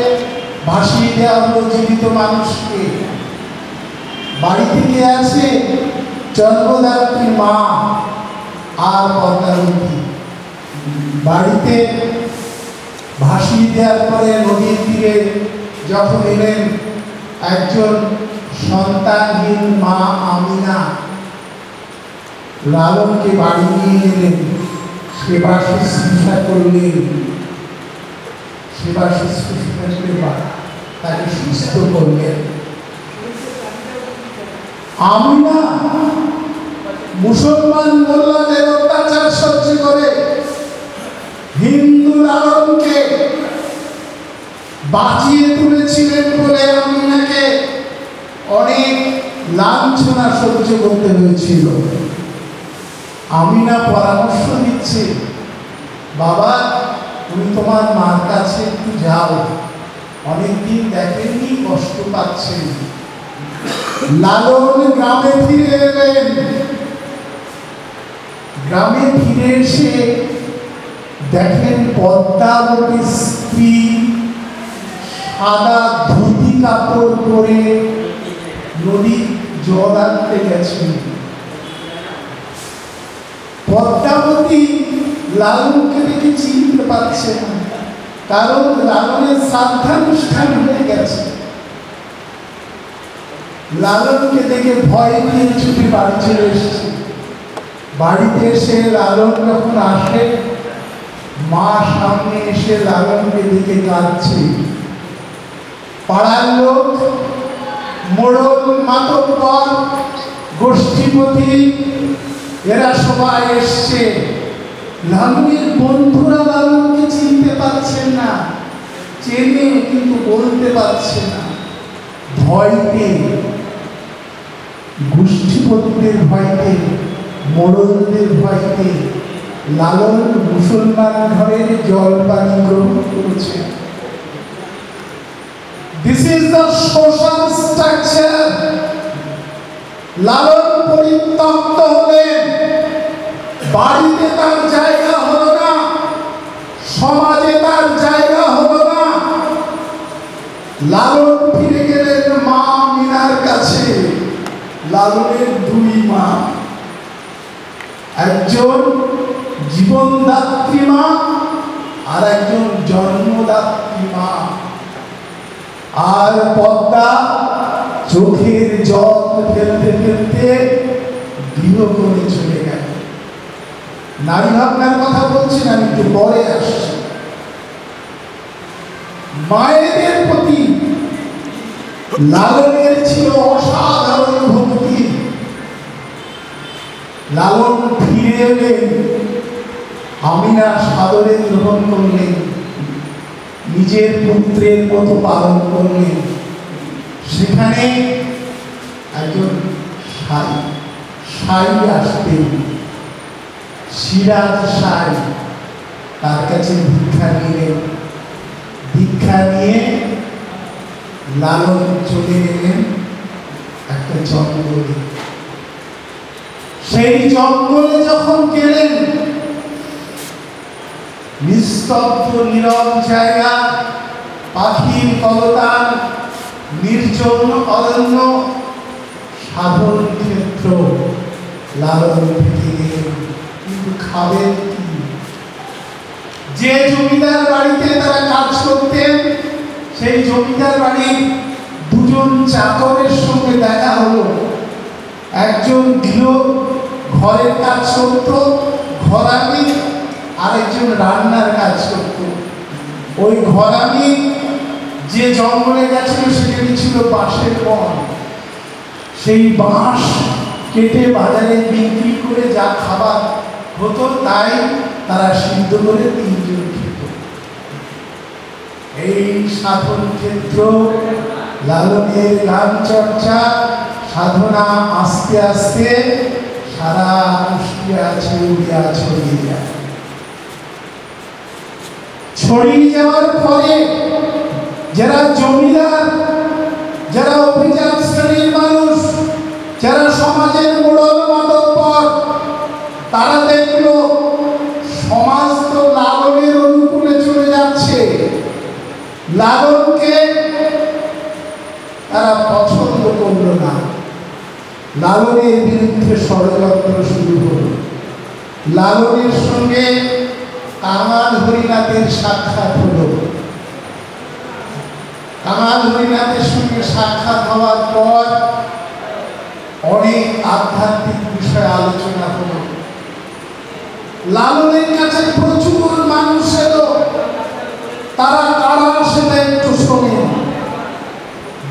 ভাসিয়ে দেওয়া হলো জীবিত মানুষকে। বাড়ি থেকে আছে জন্মদাত্রী মা আর পদ্মাবতী। বাড়িতে ভাসিয়ে দেওয়ার পরে নদীর তীরে যখন এলেন, একজন সন্তানহীন মা আমিনা লালনকে বাড়ি নিয়ে এলেন, সেবা শুশ্রূষা করলেন। সেবা শুশ্রূষা করে তাকে সুস্থ করলেন। আমিনা মুসলমান মোল্লাদের অত্যাচার সহ্য করে হিন্দু লালনকে বাঁচিয়ে তুলেছিলেন বলে আমিনাকে অনেক লাঞ্ছনা সহ্য করতে হয়েছিল। আমিনা পরামর্শ দিচ্ছে, বাবা তুমি তোমার মার কাছে একটু যাও, অনেকদিন দেখেননি, কষ্ট পাচ্ছেন। লালন গ্রামে ফিরে এলেন। গ্রামে ফিরে এসে দেখেন পদ্মাবতীর স্ত্রী সাদা ধুতি কাপড় পরে নদীর জল আনতে গেছেন। পদ্মাবতী লালনকে দেখে চিনতে পারছে না, কারণ লালনের শ্রাদ্ধানুষ্ঠান হয়ে গেছে। লালনকে দেখে ভয় নিয়ে ছুটে বাড়ি চলে এসেছে। বাড়িতে এসে লালন যখন আসে, মা সামনে এসে লালনকে দেখে কাঁদছে। পাড়ার লোক, মোড়ল, মাতব্বর, গোষ্ঠীপতি এরা সবাই এসছে। লালনের বন্ধুরা লালনকে চিনতে পারছেন না, চেনে কিন্তু বলতে পারছে না, ভয় পেয়ে, গোষ্ঠীপতিদের ভয়তে, মোড়লদের ভয়তে লালন মুসলমান ঘরের জলপানি গ্রহণ করেছে। This is the social structure. লালন পরিত্যক্ত হলেন, বাড়িতে তার জায়গা হলো না, সমাজে তার জায়গা হলো না। লালন ফিরে গেলেন মা মিনার কাছে। লালনের দুই মা, একজন জীবনদাত্রী মা আর একজন জন্মদাত্রী মা। আর পদ্মা চোখের জল ফেলতে ফেলতে গৃহ করে চলে গেল। নারী ভাবনার কথা বলছি না, একটু পরে আসছি। মায়েদের প্রতি লালনের ছিল অসাধারণ ভক্তি। লালন ফিরে এলেন, আমিনা সাদরে গ্রহণ করলেন, নিজের পুত্রের মতো পালন করলেন। সেখানে একজন সাই আসতেন, সিরাজ সাই, তার কাছে ভিক্ষা নিলেন। ভিক্ষা নিয়ে লালন চলে গেলেন একটা জঙ্গলে। সেই জঙ্গলে যখন গেলেন, নিস্তব্ধ নীরব জায়গা, পাখির কলতান, নির্জন অরণ্য, সাধন ক্ষেত্র। লালন থেকে গেলেন, কিন্তু খাবেন কি? যে জমিদার বাড়িতে তারা কাজ করতেন, সেই জমিদার বাড়ির দুজন চাকরের সঙ্গে দেখা হলো। একজন গৃহ ঘরের কাজ করত, ঘরামি, আরেকজন রান্নার কাজ করত। ওই ঘরামি যে জঙ্গলে গেছিল সেখানে ছিল বাঁশের বন। সেই বাঁশ কেটে বাজারে বিক্রি করে যা খাবার হতো তাই তারা সিদ্ধ করে তিনজন খেত। এই সাধন ক্ষেত্র, লালনের গান চর্চা, সাধনা আস্তে আস্তে সারা কুষ্টিয়া ছেড়িয়া ছড়িয়ে যায়। ছড়িয়ে যাওয়ার পরে যারা জমিদার, যারা অভিজাত শ্রেণীর মানুষ, যারা সমাজের মোড়ল মাতব্বর, তারা দেখলো সমাজ তো লালনের অনুকূলে চলে যাচ্ছে। লালনকে তারা পছন্দ করল না। লালনের বিরুদ্ধে ষড়যন্ত্র শুরু হল। লালনের সঙ্গে কামাল হরিনাথের সাক্ষাৎ হলো। কামাল হরিনাথের সঙ্গে সাক্ষাৎ হওয়ার পর অনেক আধ্যাত্মিক বিষয়ে আলোচনা হলো। লালনের কাছে প্রচুর মানুষ এলো। তারা কারা সেটা একটু শোনেন,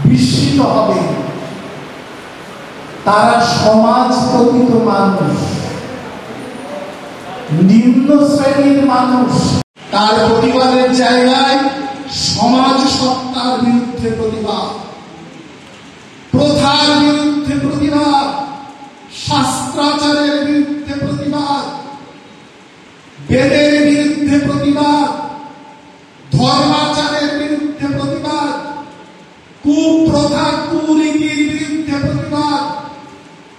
বিস্মিত হবে। তারা সমাজ প্রকৃত মানুষ, নিম্ন শ্রেণীর মানুষ। তার প্রতিবাদের জায়গায় সমাজ সত্তার বিরুদ্ধে প্রতিবাদ, প্রথার বিরুদ্ধে বেদের বিরুদ্ধে প্রতিবাদ, ধর্মাচারের বিরুদ্ধে প্রতিবাদ, কুপ্রথা কুরীতির বিরুদ্ধে প্রতিবাদ,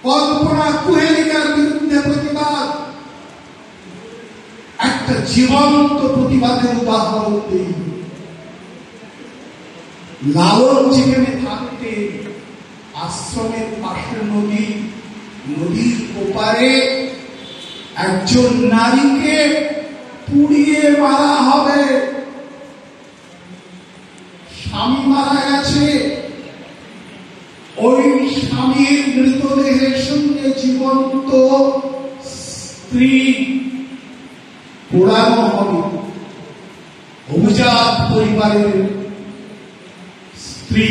কল্পনা কুহেলিকার বিরুদ্ধে প্রতিবাদ, একটা জীবন্ত প্রতিবাদের উদাহরণ দিই। লালন যেখানে থাকতে আশ্রমের পাশে নদী, নদীর ওপারে একজন নারীকে পুড়িয়ে মারা হবে। স্বামী মারা গেছে, ওই স্বামীর মৃতদেহের সঙ্গে জীবন্ত স্ত্রী পোড়ানো হবে। অভিজাত পরিবারের স্ত্রী।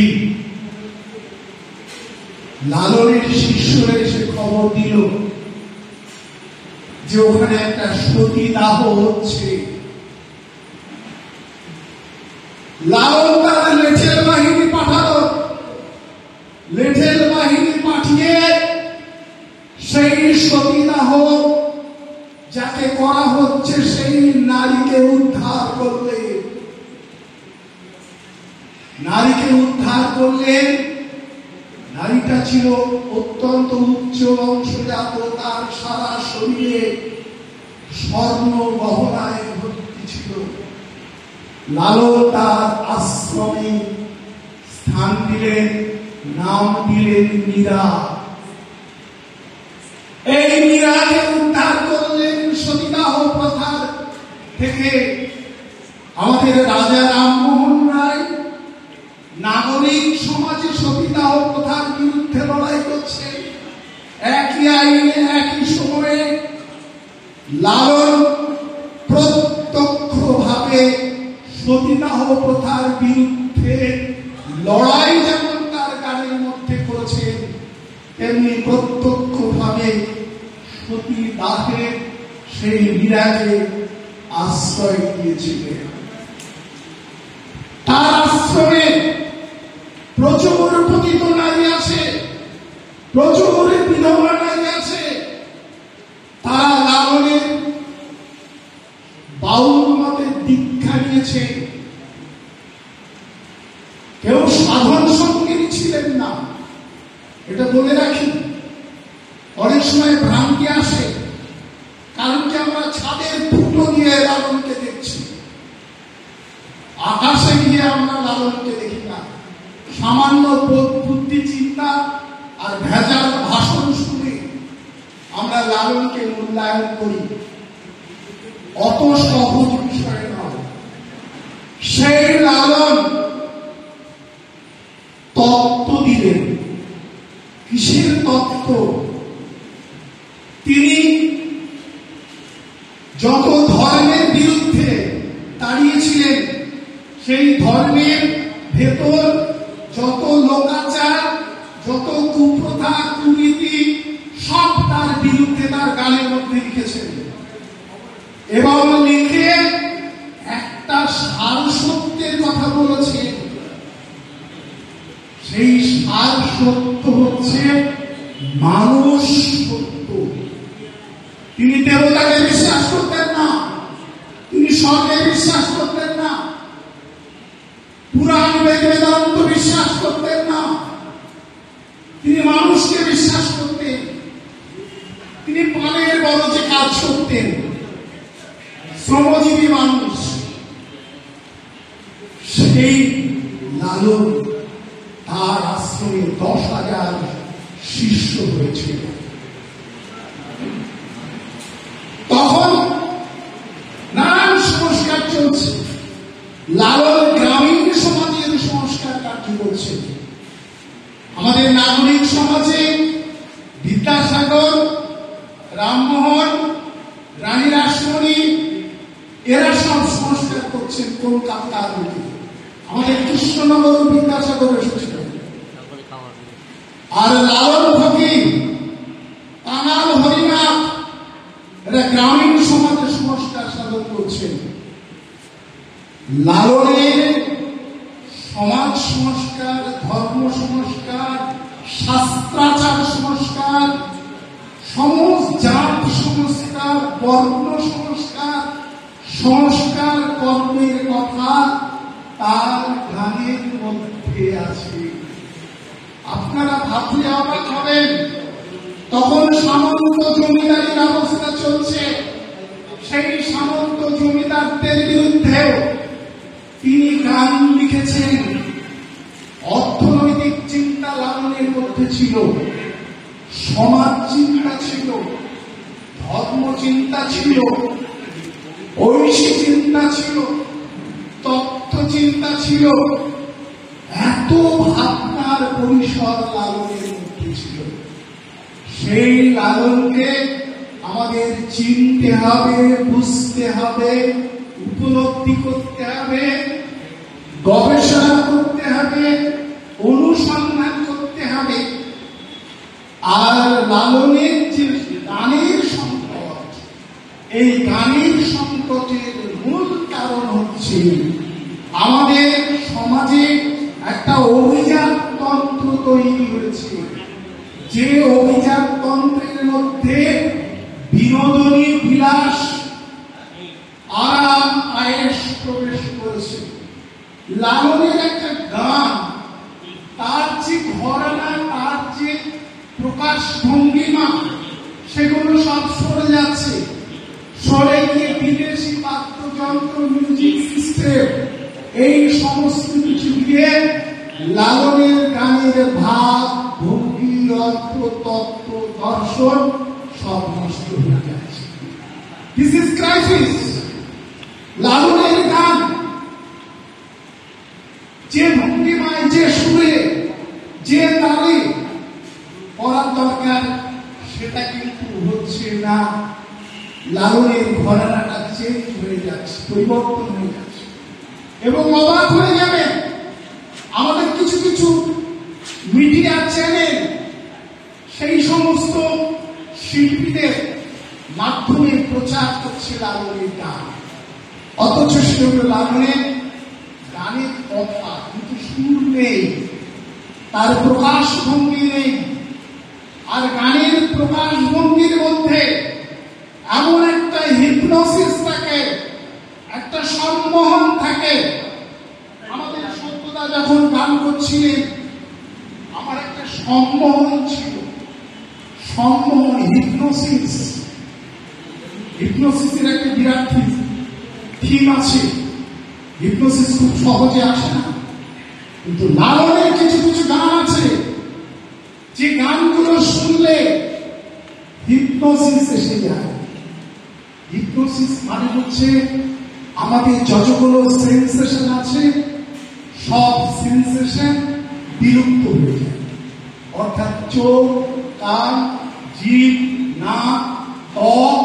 লালনের শিষ্যরা এসে খবর দিল যে ওখানে একটা সতীদাহ হচ্ছে। লালন তার লেঠেল বাহিনী পাঠালো। লেঠেল বাহিনী পাঠিয়ে সেই সতীদাহ যাকে করা হচ্ছে সেই নারীকে উদ্ধার করলে। নারীকে উদ্ধার করলেন। নারীটা ছিল অত্যন্ত উচ্চ বংশজাত, তার সারা শরীরে স্বর্ণ গহনায় ভর্তি ছিল। লালন তার আশ্রমে স্থান দিলেন, নাম দিলেন মীরা। এই মীরাকে উদ্ধার করলেন সতীদাহ প্রথার থেকে। আমাদের রাজা রামমোহন রায় নাগরিক সমাজে সতীদাহ প্রথার বিরুদ্ধে লড়াই করছে। একই আইনে একই সময়ে লালন প্রত্যক্ষভাবে সতীদাহ প্রথার বিরুদ্ধে লড়াই যেমন তার গানের মধ্যে করেছেন, তেমনি প্রত্যক্ষভাবে সতীদাহের সেই মীরাকে আশ্রয় দিয়েছিলেন। তার আশ্রমে প্রচুর পতিত নারী আছে, প্রচুর বিধবা নারী আছে। তারা লালনের বাউল মতে দীক্ষা নিয়েছে। কেউ সাধন সঙ্গিনী ছিলেন না, এটা বলে রাখি। অনেক সময় ভ্রান্তি আসে, কারণ কি আমরা ছাদের ফুটো দিয়ে লালনকে দেখছি, আকাশে গিয়ে আমরা লালনকে দেখি না। সামান্য বুদ্ধি চিন্তা আর ভেজাল ভাষণ শুনে আমরা লালনকে মূল্যায়ন করি। অত সহজ বিষয় নয়। সেই লালন তত্ত্ব দিলেন। কিসের তত্ত্ব? তিনি যত ধর্মের বিরুদ্ধে দাঁড়িয়েছিলেন, সেই ধর্মের ভেতর যত লোকাচার, যত কুপ্রথা কুনীতি, সব তার বিরুদ্ধে তার গানের মধ্যে লিখেছেন। এবং লিখে একটা সার সত্যের কথা বলেছেন। সেই সার সত্য হচ্ছে মানুষ সত্য। তিনি দেবতাকে বিশ্বাস করতেন না, তিনি স্বর্গে বিশ্বাস করতেন না, পুরাণ বেদান্ত বিশ্বাস করতেন না। তিনি মানুষকে বিশ্বাস করতেন। তিনি পানের বরজে কাজ করতেন, শ্রমজীবী মানুষ। সেই লালন তার আশ্রমে 10,000 শিষ্য হয়েছিল। তখন নানান সংস্কার চলছে। লালন গ্রামীণ সমাজের সংস্কার কার্য করছে। আমাদের নাগরিক সমাজে বিদ্যাসাগর, রামমোহন, রানী রাসমণি এরা সব সংস্কার করছেন কলকাতার মধ্যে। আমাদের কৃষ্ণনগর বিদ্যাসাগর এসেছিল। আর লালন ফকির, কাঙাল হরিনাথ এরা গ্রামীণ সমাজের সংস্কার সাধন করছেন। লালনের সমাজ সংস্কার, ধর্ম সংস্কার, শাস্ত্রাচার সংস্কার, সমাজ জাত সংস্কার, বর্ণ সংস্কার, সংস্কার কর্মের কথা তার গানের মধ্যে আছে। আপনারা ভাবলে অবাক হবেন, তখন সামন্ত জমিদারির অবস্থা চলছে। সেই সামন্ত জমিদারদের বিরুদ্ধে তিনি গান লিখেছেন। অর্থনৈতিক চিন্তা লালনের মধ্যে ছিল, সমাজ চিন্তা ছিল, ধর্ম চিন্তা ছিল, ঐশী চিন্তা ছিল, তত্ত্ব চিন্তা ছিল। এত ভাবনার পরিসর লালনের মধ্যে ছিল। সেই লালনকে আমাদের চিনতে হবে, বুঝতে হবে, উপলব্ধি করতে হবে, গবেষণা করতে হবে, অনুসন্ধান করতে হবে। আর লালনের যে গানের সংকট, এই গানের সংকটের মূল কারণ হচ্ছে আমাদের সমাজে একটা অভিজাততন্ত্র তৈরি হয়েছে। যে অভিজাততন্ত্রের মধ্যে বিনোদনী বিলাস, আরাম আয়েশ প্রবেশ করেছে। লালনের একটা গান, তার যে ঘরানা, তার যে প্রকাশ ভঙ্গিমা, সেগুলো সব সরে যাচ্ছে। সরে গিয়ে বিদেশি বাদ্যযন্ত্র, মিউজিক সিস্টেম, এই সমস্ত কিছু দিয়ে লালনের গানের ভাব, ভঙ্গি, অর্থ, তত্ত্ব, দর্শন সব নষ্ট হয়ে যাচ্ছে। This is crisis. লালনের গান যে ভঙ্গিমায়, যে সুরে, যে তালে করার দরকার, সেটা কিন্তু হচ্ছে না। লালনের ঘরানাটা চেঞ্জ হয়ে যাচ্ছে, পরিবর্তন হয়ে যাচ্ছে। এবং অবাক হয়ে যাবে, আমাদের কিছু কিছু মিডিয়া চ্যানেল সেই সমস্ত শিল্পীদের মাধ্যমে প্রচার করছে লালনের গান, অথচ সেগুলো লালনের গানের কথা, কিন্তু সুর নেই, তার প্রকাশ ভঙ্গি নেই। আর গানের প্রকাশ ভঙ্গির মধ্যে এমন একটা হিপনোসিস থাকে, একটা সম্মোহন থাকে। আমাদের সত্যদা যখন গান করছিলেন, আমার একটা সম্মোহন ছিল, সম্মোহন, হিপনোসিস। হিপনোসিসের একটা বিরাট থিম আছে। হিপনোসিস খুব সহজে আসে না, কিন্তু লালনের কিছু কিছু গান আছে যে গানগুলো শুনলে হিপনোসিস এসে যায়। হিপনোসিস মানে হচ্ছে আমাদের যতগুলো সেন্সেশন আছে, সব সেন্সেশন বিলুপ্ত হয়ে যায়। অর্থাৎ চোখ, কান, জিভ, নাক, ত্বক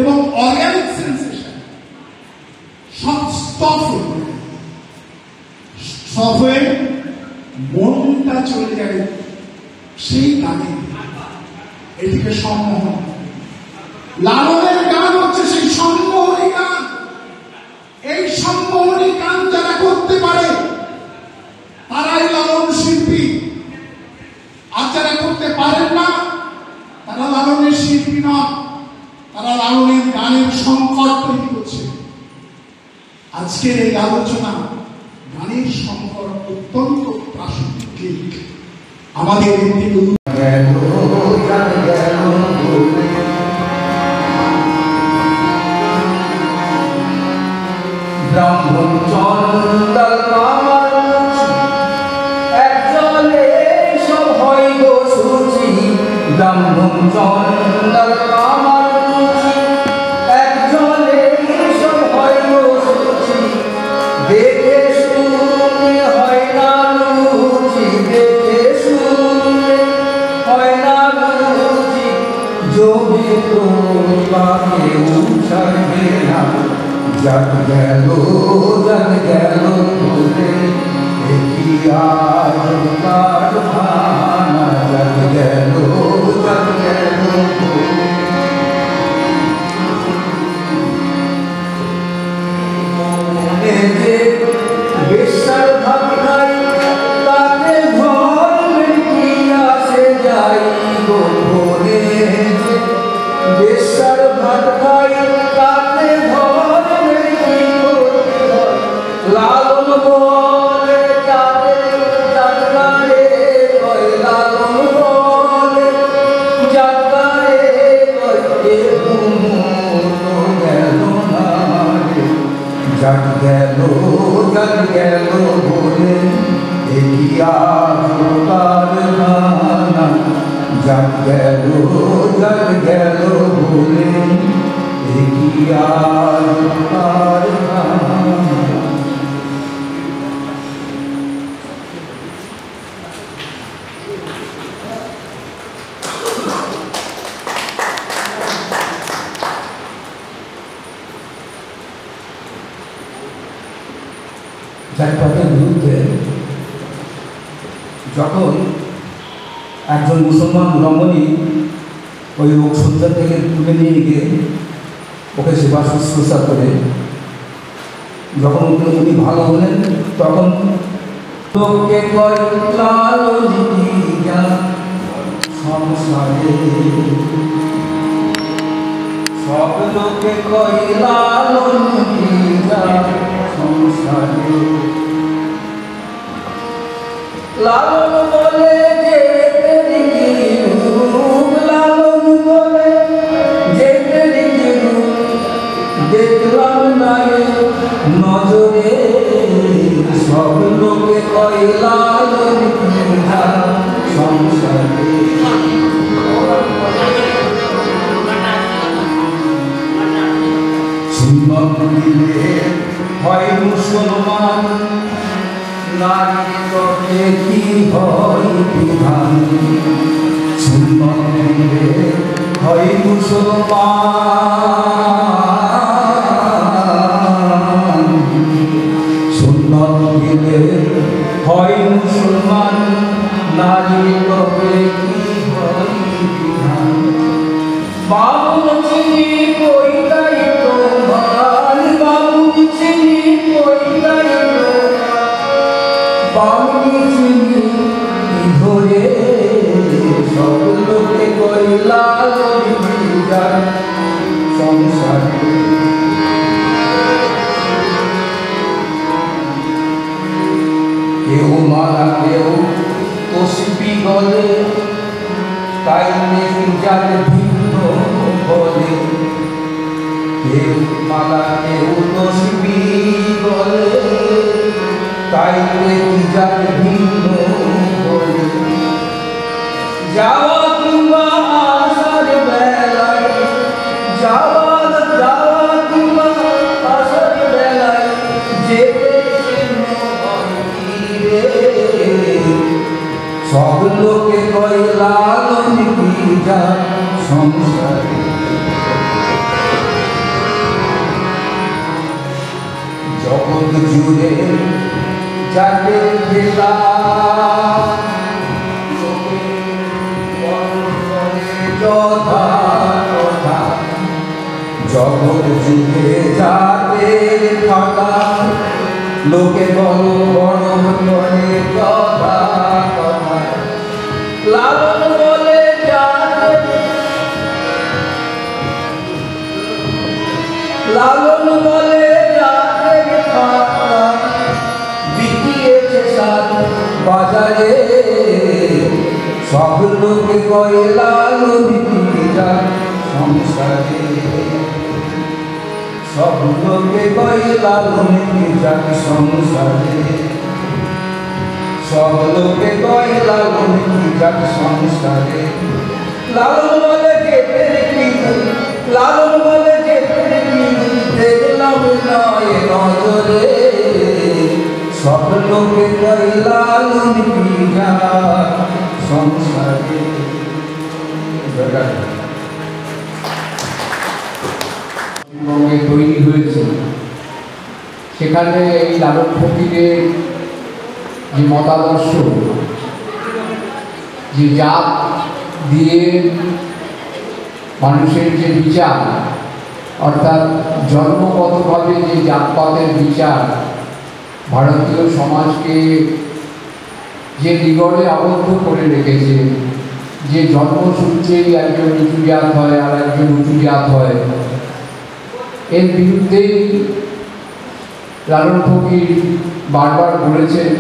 এবং অর্গানিক সেন্সেশন সব স্টপ হয়ে যায়। সব হয়ে মনটা চলে যাবে সেই গানে। এদিকে সম্মোহন। লালনের গান হচ্ছে সেই সম্মোহনী গান। এই সম্মোহনী গান যারা করতে পারে তারাই লালন শিল্পী। আর যারা করতে পারেন না, তারা লালনের শিল্পী নন, তারা লালনের গানের সংকট তৈরি করছে। আজকের এই আলোচনা গানের সংকট অত্যন্ত প্রাসঙ্গিক। আমাদের ব্রাহ্মণ চন্দাল কামার এক জলে সব হয় গো সুচি। ব্রাহ্মণ চন্দাল কামার এক জলে সব হয় গো সুচি। দেখে শুনে হয় না রুচি, দেখে শুনে হয় না রুচি। জমি তো পাকে উঠাবে না, জাগ গেল ভুলে দেখি আজ কারখানা। জাগ গেল মনে যে বেশার ভাব নাই, তাতে ঘর কি আসে যাই গো। মনে যে বেশার ভাত খাই, তাতে ঘর जग गैलो बोले देखिया कारखाना जग गैलो बोले देखिया कारखाना। জাতিপাতের বিরুদ্ধে যখন একজন মুসলমান রমণী ওই রোগসজ্জা থেকে তুলে নিয়ে গিয়ে ওকে সেবা শুশ্রূষা করে যখন উনি ভালো হলেন তখন লোকে সংসারে সব লোকে সংসারে লালন বলে যে লালন বলে যে দেখলাম না নজরে সব লোকে কয় লালন সংসারে। সুন্নত দিলে হয় মুসলমান নারী তবে কি হয় বিধান। সুন্নত দিলে হয় মুসলমান সুন্নত দিলে হয় মুসলমান নারী তবে কি হয় বিধান। বাবুল চিনি কইলাই তোমার বাবুল চিনি কইলাই বাবুল চিনি ধরে সব লোকে কইলা সংসারে। কেউ মারা কেউ তসবি গলে তাই যার ভিন্ন বলে কেউ মালা কেউ তসবি বলে তাই যার ভিন্ন বলে। যাওয়া কিংবা আসার বেলায় যাওয়া কিংবা আসার বেলায় যেতে সব লোকে কয় লালন পূজা সংসারে। জগৎ জুড়ে যাকে খেলা যথা কথা জগৎ জুড়ে যাকে থাকা লোকে বড় বড় করে কথা কথা। লালন বলে যাকে লালন বলে যাকে বিকিয়েছে সাত বাজারে সব লোকে কয় লালন পূজা সংসারে। সব লোকে কয় লালন পূজা সংসারে। সব লোকে কয় লালন পূজা সংসারে। লালন বলে যেতে লালন বলে যেতে দেখলাম নয় নজরে সব লোকে কয় লালন পূজা সংসারে। পশ্চিমবঙ্গে তৈরি হয়েছে সেখানে এই লালন ফকিরের যে মতাদর্শ যে জাত দিয়ে মানুষের যে বিচার অর্থাৎ জন্মগতভাবে যে জাতপাতের বিচার ভারতীয় সমাজকে যে নিগড়ে আবদ্ধ করে রেখেছে যে জন্মসূত্রেই একজন নিচু জাত হয় আর একজন উঁচু জাত হয় এর বিরুদ্ধেই লালন ফকির বারবার বলেছেন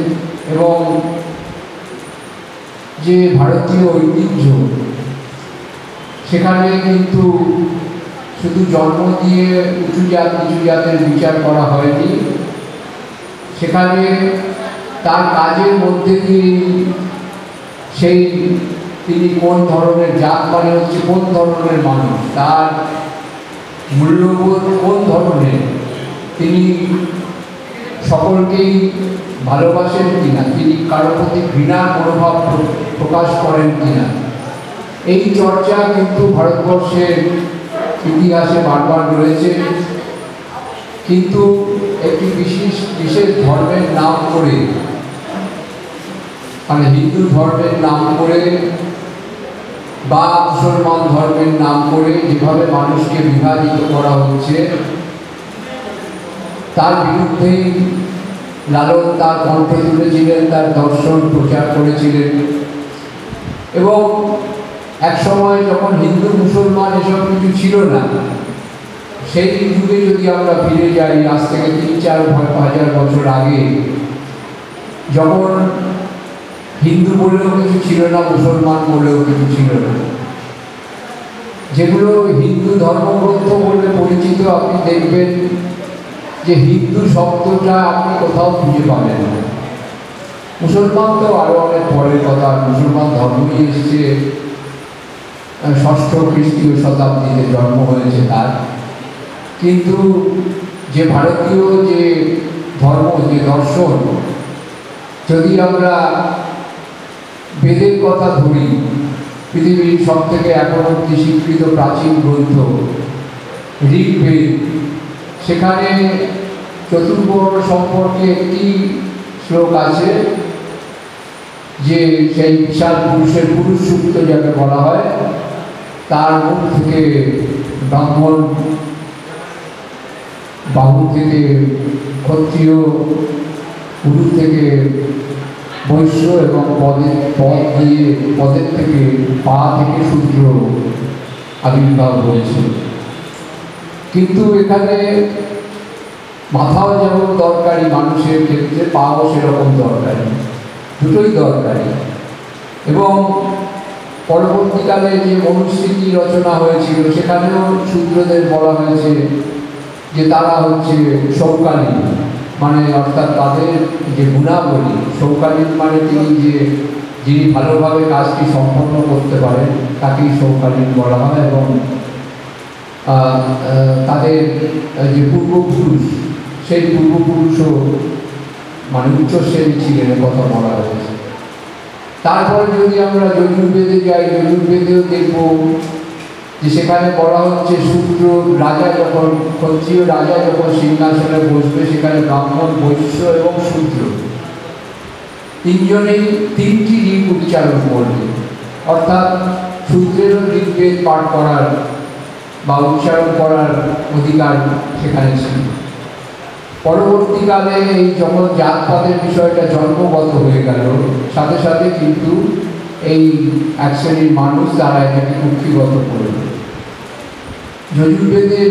এবং যে ভারতীয় ঐতিহ্য সেখানে কিন্তু শুধু জন্ম দিয়ে উঁচু জাত নিচু জাতের বিচার করা হয়নি, সেখানে তার কাজের মধ্যে দিয়ে সেই তিনি কোন ধরনের জাত মানে হচ্ছে কোন ধরনের মানুষ, তার মূল্যবোধ কোন ধরনের, তিনি সকলকেই ভালোবাসেন কিনা, তিনি কারোর প্রতি ঘৃণার মনোভাব প্রকাশ করেন কিনা, এই চর্চা কিন্তু ভারতবর্ষের ইতিহাসে বারবার রয়েছে। কিন্তু একটি বিশেষ ধর্মের নাম করে, মানে হিন্দু ধর্মের নাম করে বা মুসলমান ধর্মের নাম করে যেভাবে মানুষকে বিভাজিত করা হচ্ছে, তার বিরুদ্ধেই লালন তার কণ্ঠ তুলেছিলেন, তার দর্শন প্রচার করেছিলেন। এবং এক সময় যখন হিন্দু মুসলমান এসব কিছু ছিল না, সেই যুগে যদি আমরা ফিরে যাই আজ থেকে 3-4 বছর আগে, যখন হিন্দু বলেও কিছু ছিল না, মুসলমান বলেও কিছু ছিল না, যেগুলো হিন্দু ধর্মগ্রন্থ বলে পরিচিত, আপনি দেখবেন যে হিন্দু শব্দটা আপনি কোথাও খুঁজে পাবেন না। মুসলমান তো আরও অনেক পরের কথা, মুসলমান ধর্মই এসছে 6ষ্ঠ খ্রিস্টীয় শতাব্দীতে জন্ম হয়েছে তার। কিন্তু যে ভারতীয় যে ধর্ম, যে দর্শন, যদি আমরা বেদের কথা ধরি, পৃথিবীর সবথেকে এখনো অবধি স্বীকৃত প্রাচীন গ্রন্থ ঋগ্বেদ, সেখানে চতুর্বর্ণ সম্পর্কে একটি শ্লোক আছে যে সেই বিশাল পুরুষের পুরুষ সূক্ত যাকে বলা হয়, তার মুখ থেকে ব্রাহ্মণ, বাহু থেকে ক্ষত্রিয়, পুরুষ থেকে বৈশ্য এবং পদের থেকে পা থেকে শূদ্র আবির্ভাব হয়েছে। কিন্তু এখানে মাথাও যেমন দরকারি মানুষের ক্ষেত্রে, পাও সেরকম দরকারি, দুটোই দরকারি। এবং পরবর্তীকালে যে মনুস্মৃতি রচনা হয়েছিল সেখানেও শূদ্রদের বলা হয়েছে যে তারা হচ্ছে সৌকালীন, মানে অর্থাৎ তাদের যে গুণাবলী, সৌকালীন মানে যিনি ভালোভাবে কাজটি সম্পন্ন করতে পারেন তাকেই সৌকালীন বলা হয়। এবং তাদের যে পূর্বপুরুষ, সেই পূর্বপুরুষও মানে উচ্চ শ্রেণী ছিলেন কথা বলা হয়েছে। তারপরে যদি আমরা যজুর্বেদে যাই, যজুর্বেদেও দেখব যে সেখানে বলা হচ্ছে শূদ্র রাজা যখন, ক্ষত্রিয় রাজা যখন সিংহাসনে বসবে, সেখানে ব্রাহ্মণ, বৈশ্য এবং শূদ্র তিনজনেই 3টি ঋগ উচ্চারণ করবে। অর্থাৎ শূদ্রেরও ঋগ্বেদ পাঠ করার বা উচ্চারণ করার অধিকার সেখানে ছিল। পরবর্তীকালে এই যখন জাতপাতের বিষয়টা জন্মগত হয়ে গেল, সাথে সাথে কিন্তু এই এক শ্রেণীর মানুষ তারা এটাকে কুক্ষিগত করল। যজুর্বেদের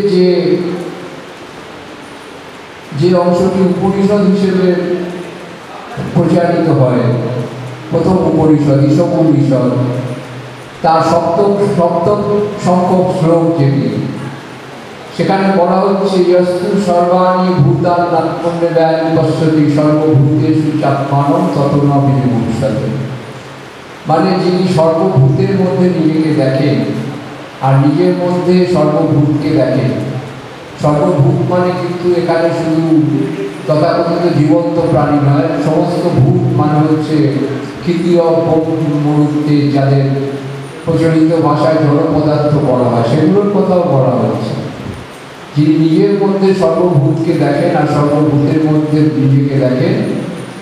যে অংশটি উপনিষদ হিসেবে প্রচারিত হয়, প্রথম উপনিষদ ঈশোপনিষদ, তার সপ্তম সংখ্যক শ্লোক যেটি, সেখানে বলা হচ্ছে ইয়স্তু সর্বাণি ভূতানি নাত্মন্যব্যান পশ্যতি সর্বভূতেষু চাত্মানম ততো ন বিমুচ্যতে। মানে যিনি সর্বভূতের মধ্যে নিজেকে দেখেন আর নিজের মধ্যে সর্বভূতকে দেখেন। সর্বভূত মানে কিন্তু এখানে শুধু তথাকথিত জীবন্ত প্রাণী নয়, সমস্ত ভূত মানে হচ্ছে ক্ষিতীয় মরুতে যাদের প্রচলিত ভাষায় জড় পদার্থ বলা হয়, সেগুলোর কথাও বলা হচ্ছে। যিনি নিজের মধ্যে সর্বভূতকে দেখেন আর সর্বভূতের মধ্যে নিজেকে দেখেন,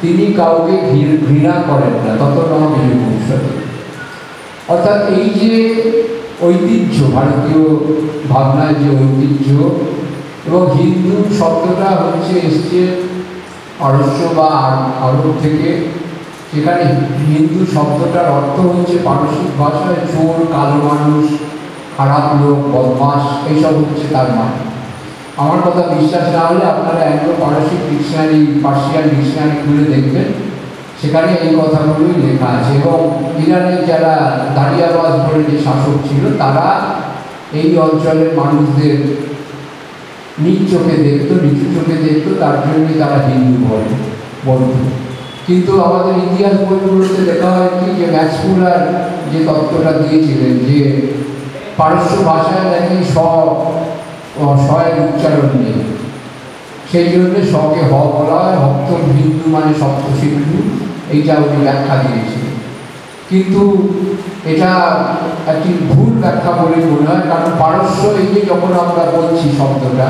তিনি কাউকে ঘৃণা করেন না, তত ন বিমুচ্যতে। অর্থাৎ এই যে ঐতিহ্য, ভারতীয় ভাবনায় যে ঐতিহ্য, এবং হিন্দু শব্দটা হচ্ছে এসছে পারস্য বা আরব থেকে, সেখানে হিন্দু শব্দটার অর্থ হচ্ছে পারসিক ভাষায় চোর, কালো মানুষ, খারাপ লোক, বদমাস, এইসব হচ্ছে তার মানে। আমার কথা বিশ্বাস না হলে আপনারা একদম পারসিক ডিকশনারি, পার্সিয়ান ডিকশনারি খুলে দেখবেন, সেখানে এই কথাগুলোই লেখা আছে। এবং ইরানের যারা দাঁড়িয়াবাজ বলে যে শাসক ছিল, তারা এই অঞ্চলের মানুষদের নিজ চোখে দেখতো, নিচু চোখে দেখতো, তার জন্যই তারা হিন্দু বলতো। কিন্তু আমাদের ইতিহাস বইগুলোতে দেখা হয় কি, যে ম্যাক্সমূলার যে তত্ত্বটা দিয়েছিলেন যে পারস্য ভাষায় নাকি শয়ের উচ্চারণ নেই, সেই জন্য শকে হ বলা হয়, সপ্তম হিন্দু মানে সপ্ত সিন্ধু, এইটা উনি ব্যাখ্যা দিয়েছিলেন। কিন্তু এটা একটি ভুল ব্যাখ্যা বলে মনে হয়, কারণ পারস্য এই যে যখন আমরা বলছি শব্দটা,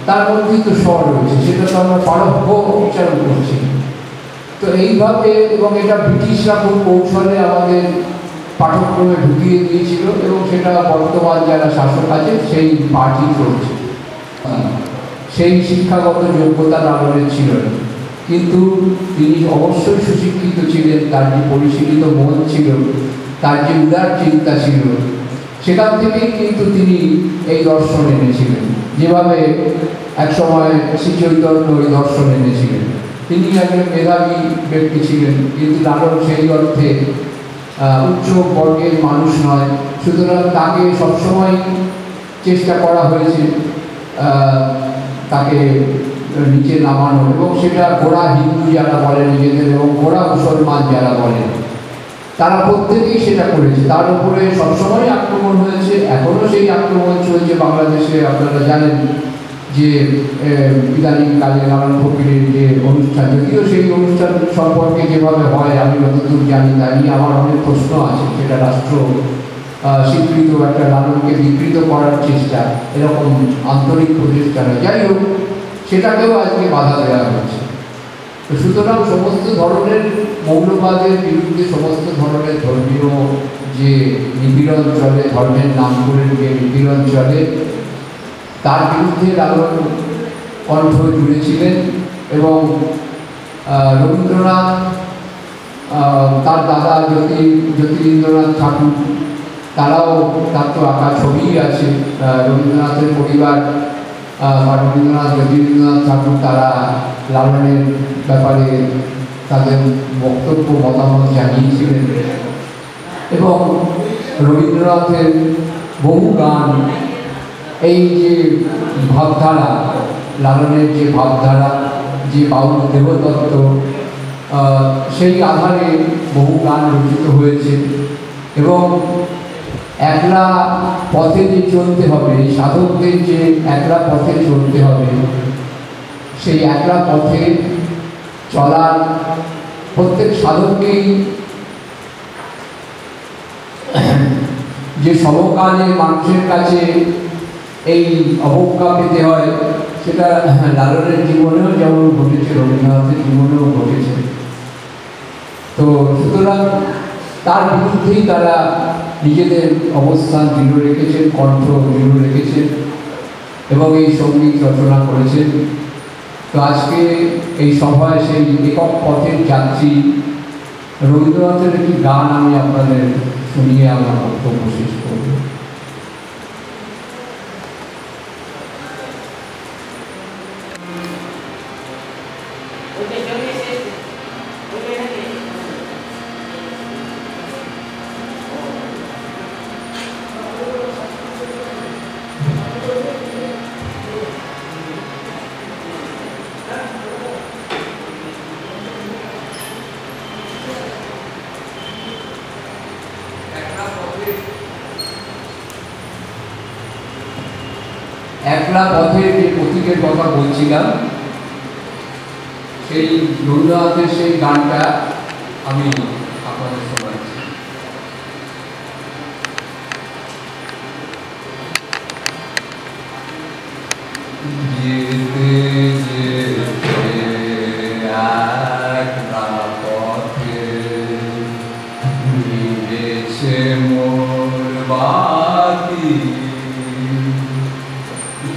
তার মধ্যেই তো স্বর রয়েছে, সেটা তো আমরা পারস্য উচ্চারণ করছি। তো এইভাবে, এবং এটা ব্রিটিশরা খুব কৌশলে আমাদের পাঠ্যক্রমে ঢুকিয়ে দিয়েছিল, এবং সেটা বর্তমান যারা শাসক আছে সেই পাঠই চলছে। সেই শিক্ষাগত যোগ্যতা লালনের ছিল না, কিন্তু তিনি অবশ্যই সুশিক্ষিত ছিলেন, তার যে পরিশীলিত মন ছিল, তার যে উদার চিন্তা ছিল, সেখান থেকেই কিন্তু তিনি এই দর্শন এনেছিলেন, যেভাবে একসময় শ্রী চৈতন্য ওই দর্শন এনেছিলেন। তিনি একজন মেধাবী ব্যক্তি ছিলেন, কিন্তু লালন সেই অর্থে উচ্চ বর্গের মানুষ নয়, সুতরাং তাকে সবসময় চেষ্টা করা হয়েছে তাকে নিচে নামানো, এবং সেটা গোড়া হিন্দু যারা বলে নিজেদের এবং গোড়া মুসলমান যারা বলে, তারা প্রত্যেকেই সেটা করেছে। তার উপরে সবসময় আক্রমণ হয়েছে, এখনও সেই আক্রমণ চলছে বাংলাদেশে। আপনারা জানেন যে ইদানিংকালে লালন ফকিরের যে অনুষ্ঠান, যদিও সেই অনুষ্ঠান সম্পর্কে যেভাবে হয় আমি যতদূর জানি তা নিয়ে আমার অনেক প্রশ্ন আছে, সেটা রাষ্ট্র স্বীকৃত একটা লালনকে বিকৃত করার চেষ্টা, এরকম আন্তরিক প্রচেষ্টা নয়। যাই হোক, সেটাকেও আজকে বাধা দেওয়া হচ্ছে। তো সুতরাং সমস্ত ধরনের মৌলবাদের বিরুদ্ধে, সমস্ত ধরনের ধর্মীয় যে নিপীড়ন চলে, ধর্মের নাম করে যে নিপীড়ন চলে, তার বিরুদ্ধে লালন কণ্ঠ জুড়েছিলেন। এবং রবীন্দ্রনাথ, তার দাদা জ্যোতিরিন্দ্রনাথ ঠাকুর, তারাও, তার তো আঁকা ছবি আছে, রবীন্দ্রনাথের পরিবার বা রবীন্দ্রনাথ জ্যোতিরিন্দ্রনাথ ঠাকুর, তারা লালনের ব্যাপারে তাদের বক্তব্য মতামত জানিয়েছিলেন। এবং রবীন্দ্রনাথের বহু গান, এই যে ভাবধারা, লালনের যে ভাবধারা, যে বাউল দেবতত্ত্ব, সেই আধারে বহু গান রচিত হয়েছে। এবং একলা পথে যে চলতে হবে, সাধকদের যে একলা পথে চলতে হবে, সেই একলা পথে চলার প্রত্যেক সাধককেই যে সমকালে মানুষের কাছে এই অবজ্ঞা পেতে হয়, সেটা লালনের জীবনেও যেমন ঘটেছে, রবীন্দ্রনাথের জীবনেও ঘটেছে। তো সুতরাং তার বিরুদ্ধেই তারা নিজেদের অবস্থান দৃঢ় রেখেছেন, কণ্ঠ দৃঢ় রেখেছেন এবং এই সঙ্গীত রচনা করেছেন। তো আজকে এই সভায় সেই একক পথের যাত্রী রবীন্দ্রনাথের একটি গান আমি আপনাদের শুনিয়ে আমার বক্তব্য শেষ করব। একলা পথের যে প্রতীকের কথা বলছিলাম, সেই রবীন্দ্রনাথের সেই গানটা আমি আপনাদের শোনাচ্ছি। যেতে যেতে একলা পথে মিলেছে মোর বাতি,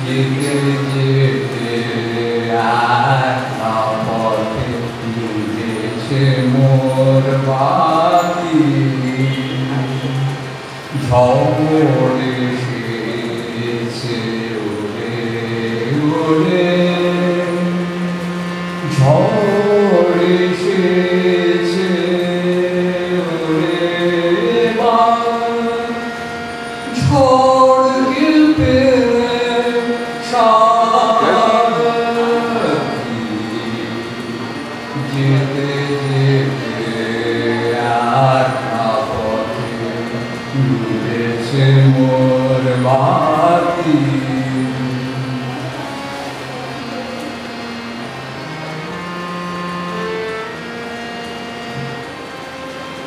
যেতে যেতে একলা পথে মিলেছে মোর বাতি, ঝড়ে এসেছে ওরে ওরে, ঝড়ে এসেছে ওরে বা, ঝড়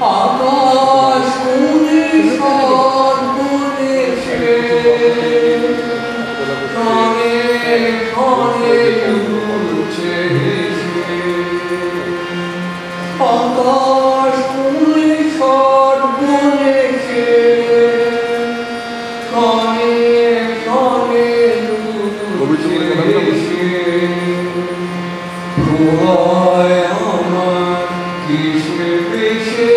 আকাশ কোণে সর্বদেশে কানে কানে দুলছে হেসে। আকাশ কোণে সর্বদেশে কানে কানে দুলছে হেসে। প্রলয় আমার কিসে বেশে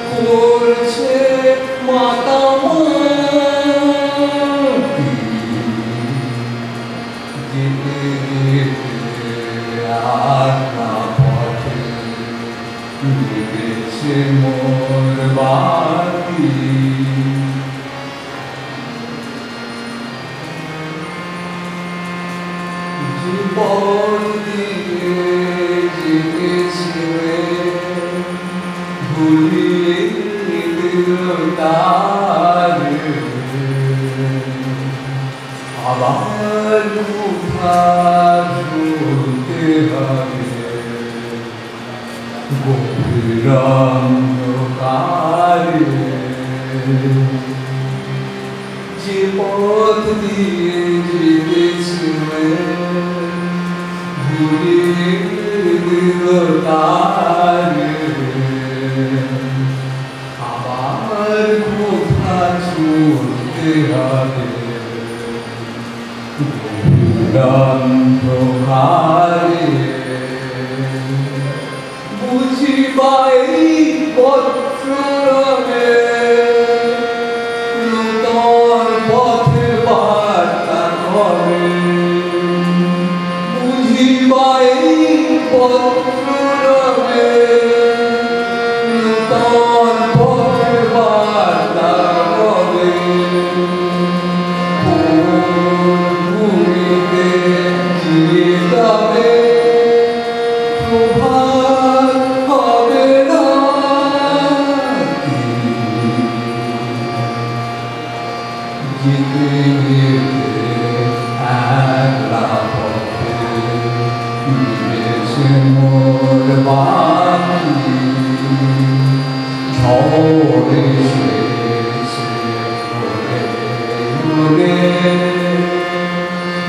করছে মাতামাতি। যেতে যেতে আর না পথে লেগেছে মোর বাতি। জীবন দিয়ে যেতেছিলে ভুলিয়ে দিল তারে। আবার মুখা ঝুলতে হবে গভীর অন্ধকারে। যে পথ দিয়ে যেতেছিলে ভুলিয়ে দিল তারে। আবার কোথা ছুটতে হবে গভীর অন্ধকারে। বুঝি পাই বৎসরে নূতন পথে বার্তা করে। বুঝি পাই বৎসরে নূতন পথে বার্তা করে। ভূমিতে জিয়ে যাবে প্রভাত হবে না। যেতে যেতে একলা পথে মিলেছে মোর বাতি। ঝড় এসেছে ঘুরে ঘুরে।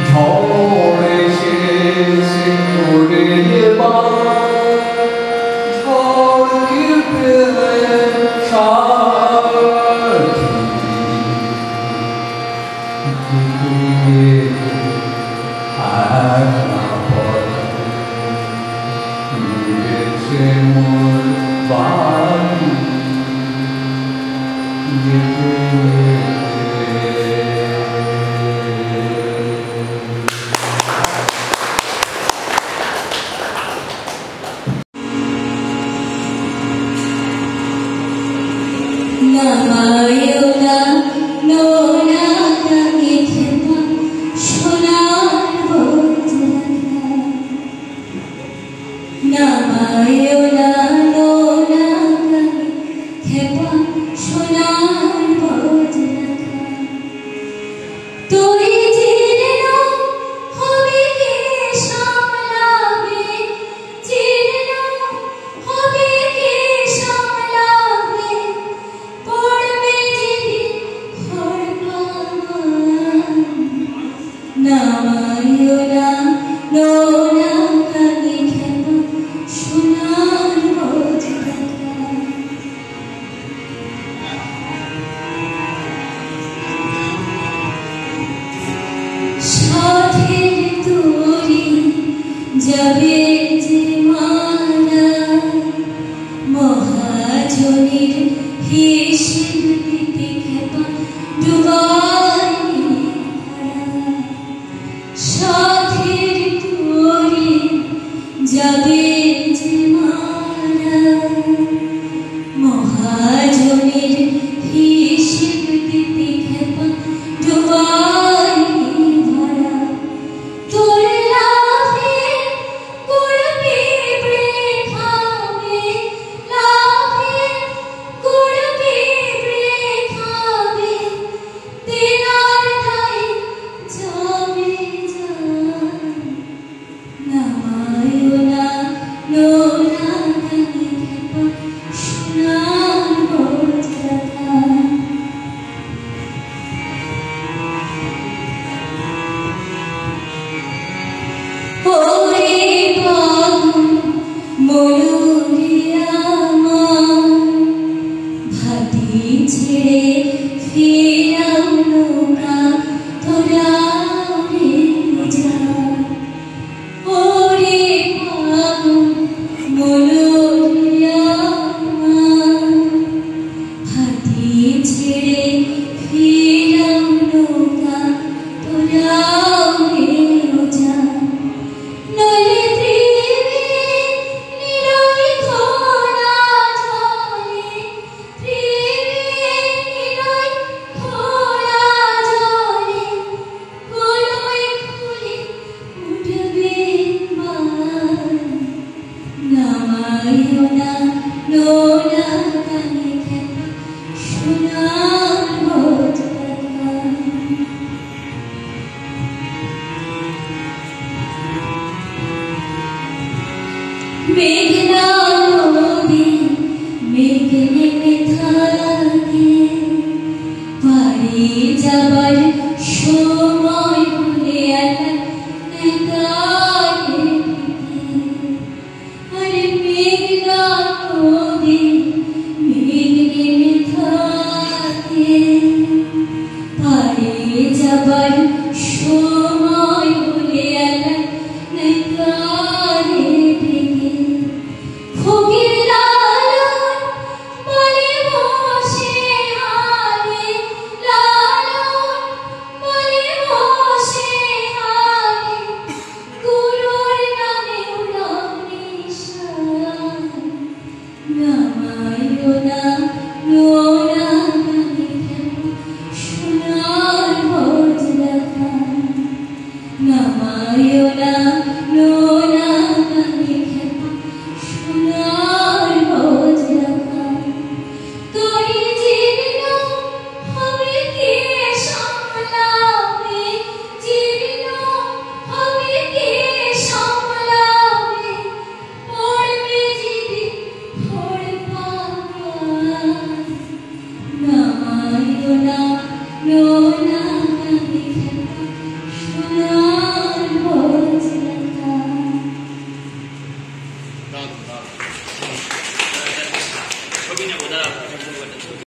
ঝড় এসেছে ঘুরে ঝড়কে পেলে সাথী। একলা পথে মিলেছে মোর বাতি। নামায়না নোনা কাকে সোনার বদলা